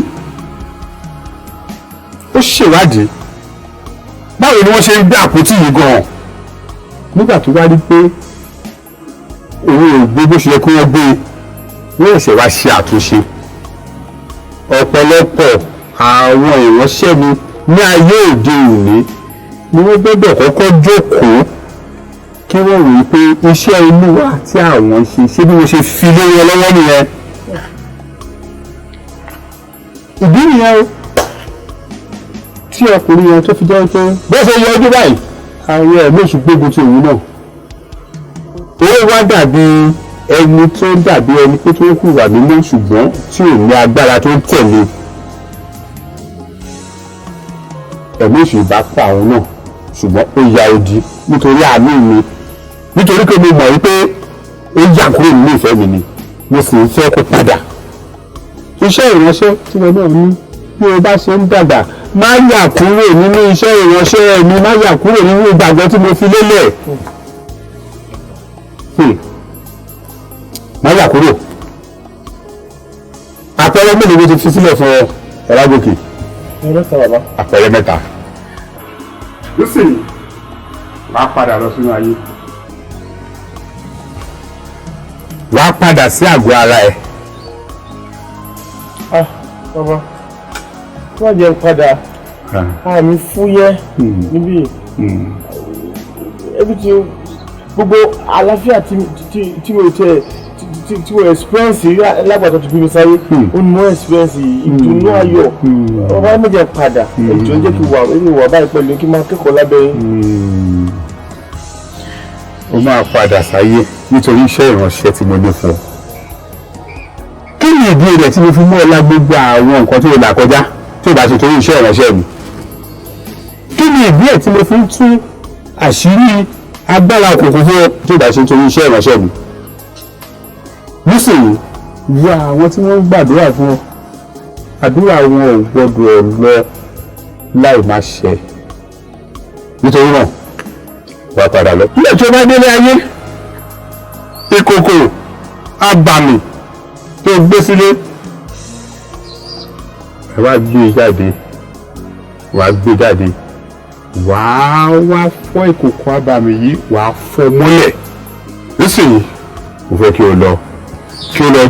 ó ṣèwádìí báwo ni wọ́n ṣe ń gbé àpótí yìí gan-an. nígbà tó wá rí pé òun ò gbé bó ṣe yẹ kí wọ́n gbé e wọ́n ẹ̀ṣẹ̀ wá ṣe àtúnṣe. ọ̀pọ̀lọpọ̀ àwọn ìránṣẹ́ mi ní ayé òde òní ni wọ́n gbọ́dọ̀ kọ́kọ́ jókòó kí wọ́n wòó pé iṣẹ́ Olúwa tí àwọn ṣe bí wọ́n ṣe fi lé wọn lọ́wọ́ nìyẹn. ìdí nìyẹn o tí ọkùnrin yẹn tó fi jẹ́ pé bó ṣe yọ ojú báyìí àwọn ẹ̀mí èṣù gbógun ti òun náà. ó wá dàbí ẹni tó dàbí ẹni pé tó ń hùwà mímọ́ ṣùgbọ́n tí ò ní agbára tó ń tẹ̀lé. ẹ̀mí èṣù bá pa òun náà ṣùgbọ́n ó ya odi nítorí àánú mi nítorí pé mo mọ̀ wípé ó yà kúrò nínú ìfẹ́ mi ni mo sì ń fẹ́ kó padà. iṣẹ́ ìránṣẹ́ tí mo náà ní bí o bá ṣe ń dàgbà má yà kúrò nínú iṣẹ́ ìránṣẹ́ mi má yà kúrò nínú ìgbàgbọ́ tí mo fi lélẹ̀. má yà kúrò. àpẹẹrẹ mélòó ló ti fi sílẹ̀ fún ọ Ọlágòkè? àpẹẹrẹ 3. nísìnyí máa padà lọ sínú ayé wàá padà sí àgọ́ ara ẹ̀. Bàbá wọ́n jẹ́ padà àmì fúyẹ́ níbí ẹbí tí gbogbo àlàáfíà tí mo tẹ tí mo experience lágbàtà tó bí mi sáyé ó ní mo experience ìdùnnú ayọ̀ ọba méjì padà ẹjọ́ jẹ́ kí wà báyìí pẹ̀lú kí n máa kẹ́kọ̀ọ́ lábẹ́ yín. ó máa padà sáyé nítorí iṣẹ́ ìránṣẹ́ tí mo ní fún ọ. kí ni ìdí rẹ̀ tí mo fi mú ọ lá gbogbo àwọn nǹkan tó là kọjá tó bá ṣe torí iṣẹ́ ìránṣẹ́ mi? kí ni ìdí ẹ̀ tí mo fi ń tú àṣírí agbára òkùnkùn fún ọ tó bá ṣe torí iṣẹ́ ìránṣẹ́ mi? nísìnyí wá àwọn tí wọ́n ń gbàdúrà fún ọ àdúrà wọn ò gbọdọ̀ lọ láì má ṣẹ nítorí náà wà padà lọ. ilé ìjọba délé ayé ìkòkò abàmì tó gbé sílé ẹ wá gbé jáde wàá gbé jáde wàá wá fọ́ ìkòkò abàmì yìí wàá fọ́ mọ́lẹ̀ nísìnyí mo fẹ́ kí o lọ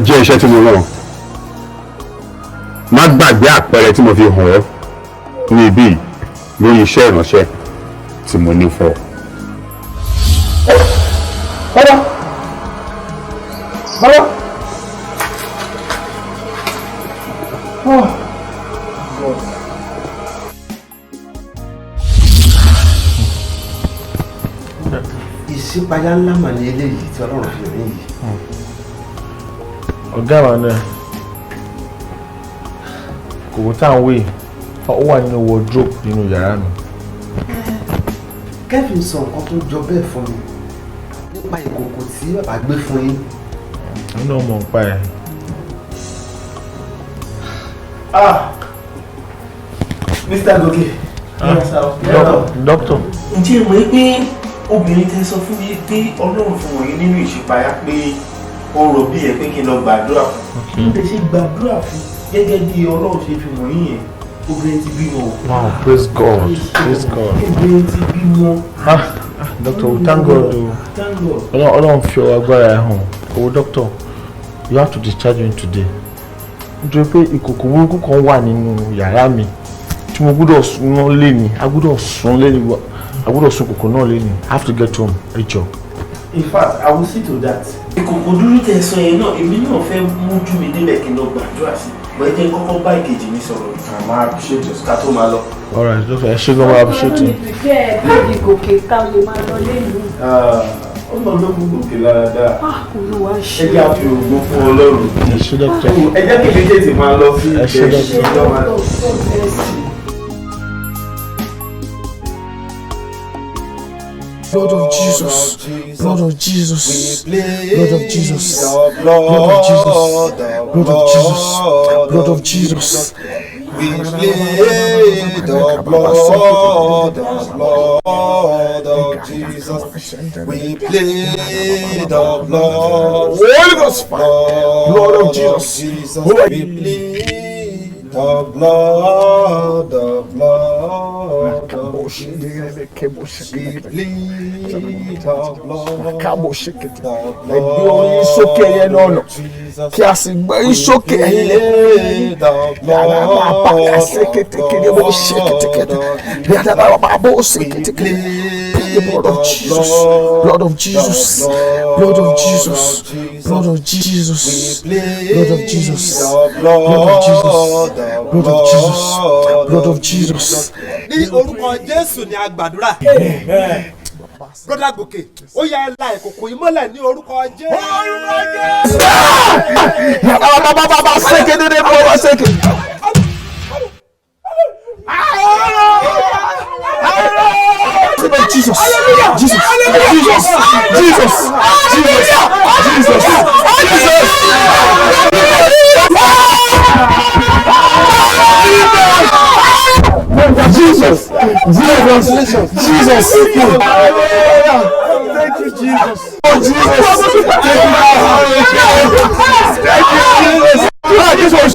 jẹ́ iṣẹ́ tí mo rán. má gbàgbé àpẹẹrẹ tí mo fi hàn ọ́ ní ibí lórí iṣẹ́ ìránṣẹ́ tí mo ní fún ọ. Bàbá. Ìṣípayá ńlá mà ní eléyìí tí Ọlọ́run fi rí yìí. Ọ̀gá wa náà kòkó tá à ń wé ó wà nínú wardrobe nínú yàrá mi. Kevin sọ nǹkan tó jọ bẹ́ẹ̀ fún mi nípa ìkòkò tí bàbá gbé fún yín. Àwọn náà mọ̀ nípa ẹ̀. Mr. Goke. Doctor. Ǹjẹ́ ìmọ̀ yìí pé obìnrin tẹ sọ fún mi pé Ọlọ́run fún wọ̀nyí nínú ìṣípayá pé ó rò bí ẹ pé kí n lọ gbàdúrà fún. Mo lè ṣe gbàdúrà fún gẹ́gẹ́ bí Ọlọ́run ṣe fi wọ̀nyí yẹn. Obìnrin ti bímọ. Wow, praise God. Praise God. Obìnrin ti bímọ. Doctor, we thank God o. Thank God. Ọlọ́run fi ọwọ́ agbára ẹ̀ hàn. Owó doctor, you have to discharge him today. Nítorí pé ìkòkò burúkú kan wà nínú yàrá mi tí mo gbọ́dọ̀ sún lé ní. A gbọ́dọ̀ sún lé ní. A gbọ́dọ̀ sún kòkò náà lé ní. I have to get home. Ẹ jọ̀ọ́. In fact, I will see to that. Ìkòkò dúró tẹ sọ yẹn náà, èmi náà fẹ́ mójú mi débẹ̀ kí n lọ gbàdúrà sí. Bọ́ẹ̀ jẹ́ kọ́kọ́ bá ìkejì mi sọ̀rọ̀. Àmọ́ appreciate your ká tó máa lọ. All right, doctor, ẹ ṣé gan wa appreciate you. Bẹ́ẹ̀ bí gòkè ká lè máa lọ lẹ́nu. Ó lọ lókun gòkè dáadáa. Olúwa ṣe. Ẹ jẹ́ àfi òògùn fún Ọlọ́run. Ẹ ṣé doctor. Ẹ jẹ́ kí méjèèjì máa lọ sí doctor. Blood of Jesus, blood of Jesus, blood of Jesus, blood of Jesus, blood of Jesus, blood of Jesus. We plead the blood of Jesus. We plead the blood. Holy Ghost fire, blood of Jesus. We plead the blood of Jesus. We plead the blood of Jesus. Kí a sì gbé yín sókè ẹ̀yin lẹ́kùn yàrá máa bá a ṣe kékeré bó ṣe kékeré yàrá máa bó ṣe kékeré. The blood of Jesus, blood of Jesus, blood of Jesus, blood of Jesus, blood of Jesus, blood of Jesus, blood of Jesus, blood of Jesus. Ní orúkọ Jésù ni a gbàdúrà. Brother Gòkè, ó yá ẹ la ìkòkò yìí mọ́lẹ̀ ní orúkọ Jésù. Bàbá ṣèké dédé bọ́ ṣèké. Jesus, Jesus, Jesus, Jesus, Jesus, Jesus, Jesus, Jesus, thank you, Jesus. Oh, Jesus, thank you, Jesus.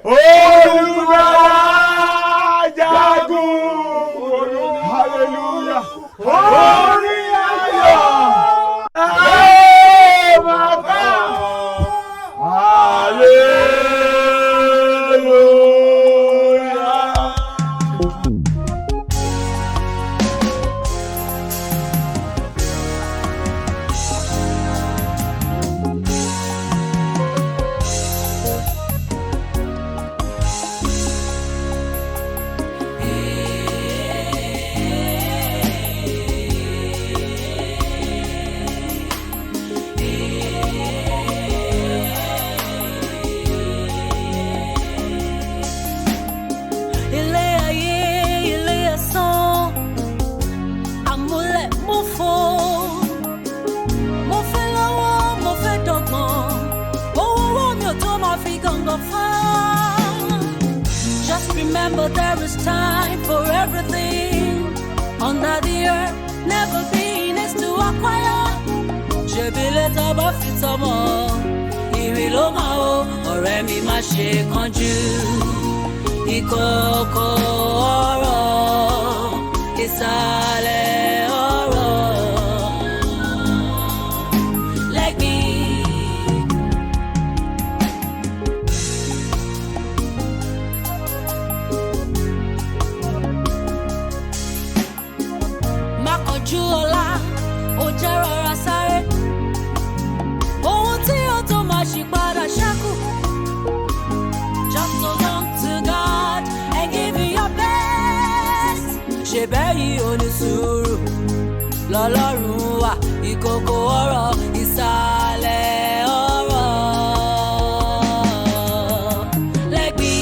Olúwa jagun. remember there is time for everything under the earth. Never been is to acquire. Ṣebílẹ̀ tá bá fi tọmọ, ìrì ló máa o, ọ̀rẹ́ mi má ṣe kánjú. Ìkọ̀kọ̀ ọ̀rọ̀, ìsàlẹ̀ ọ̀rọ̀. Like me. Má kánjú ọ̀la, ó jẹ́ rọra sáré. Ohun tí ó tó máa ṣì padà ṣẹ́kù. Just hold on to God and give it your best. Ṣe bẹ́yìn onísùúrù lọ́lọ́run wà, ìkòkò ọ̀rọ̀ ìsàlẹ̀ ọ̀rọ̀. Like me.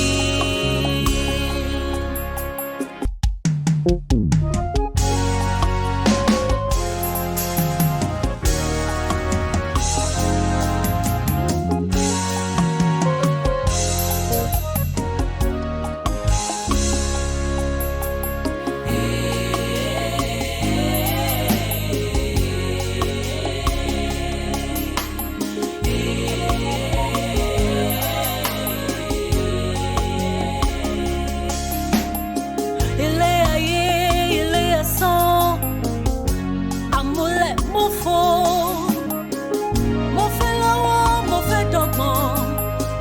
Ilé ayé, ilé ẹ̀san, àmúlẹ̀ mo fò. Mo fẹ́ lọ́wọ́, mo fẹ́ dọ́gbọ́n,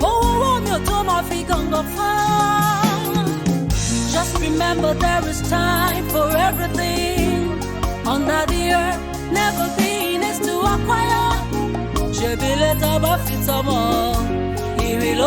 owó mi ò tó máa fi gàngàn fà. Just remember there is time for everything under the earth. Never been is to acquire. Ṣebílẹ̀ tá bá fi tọmọ, ìrì ló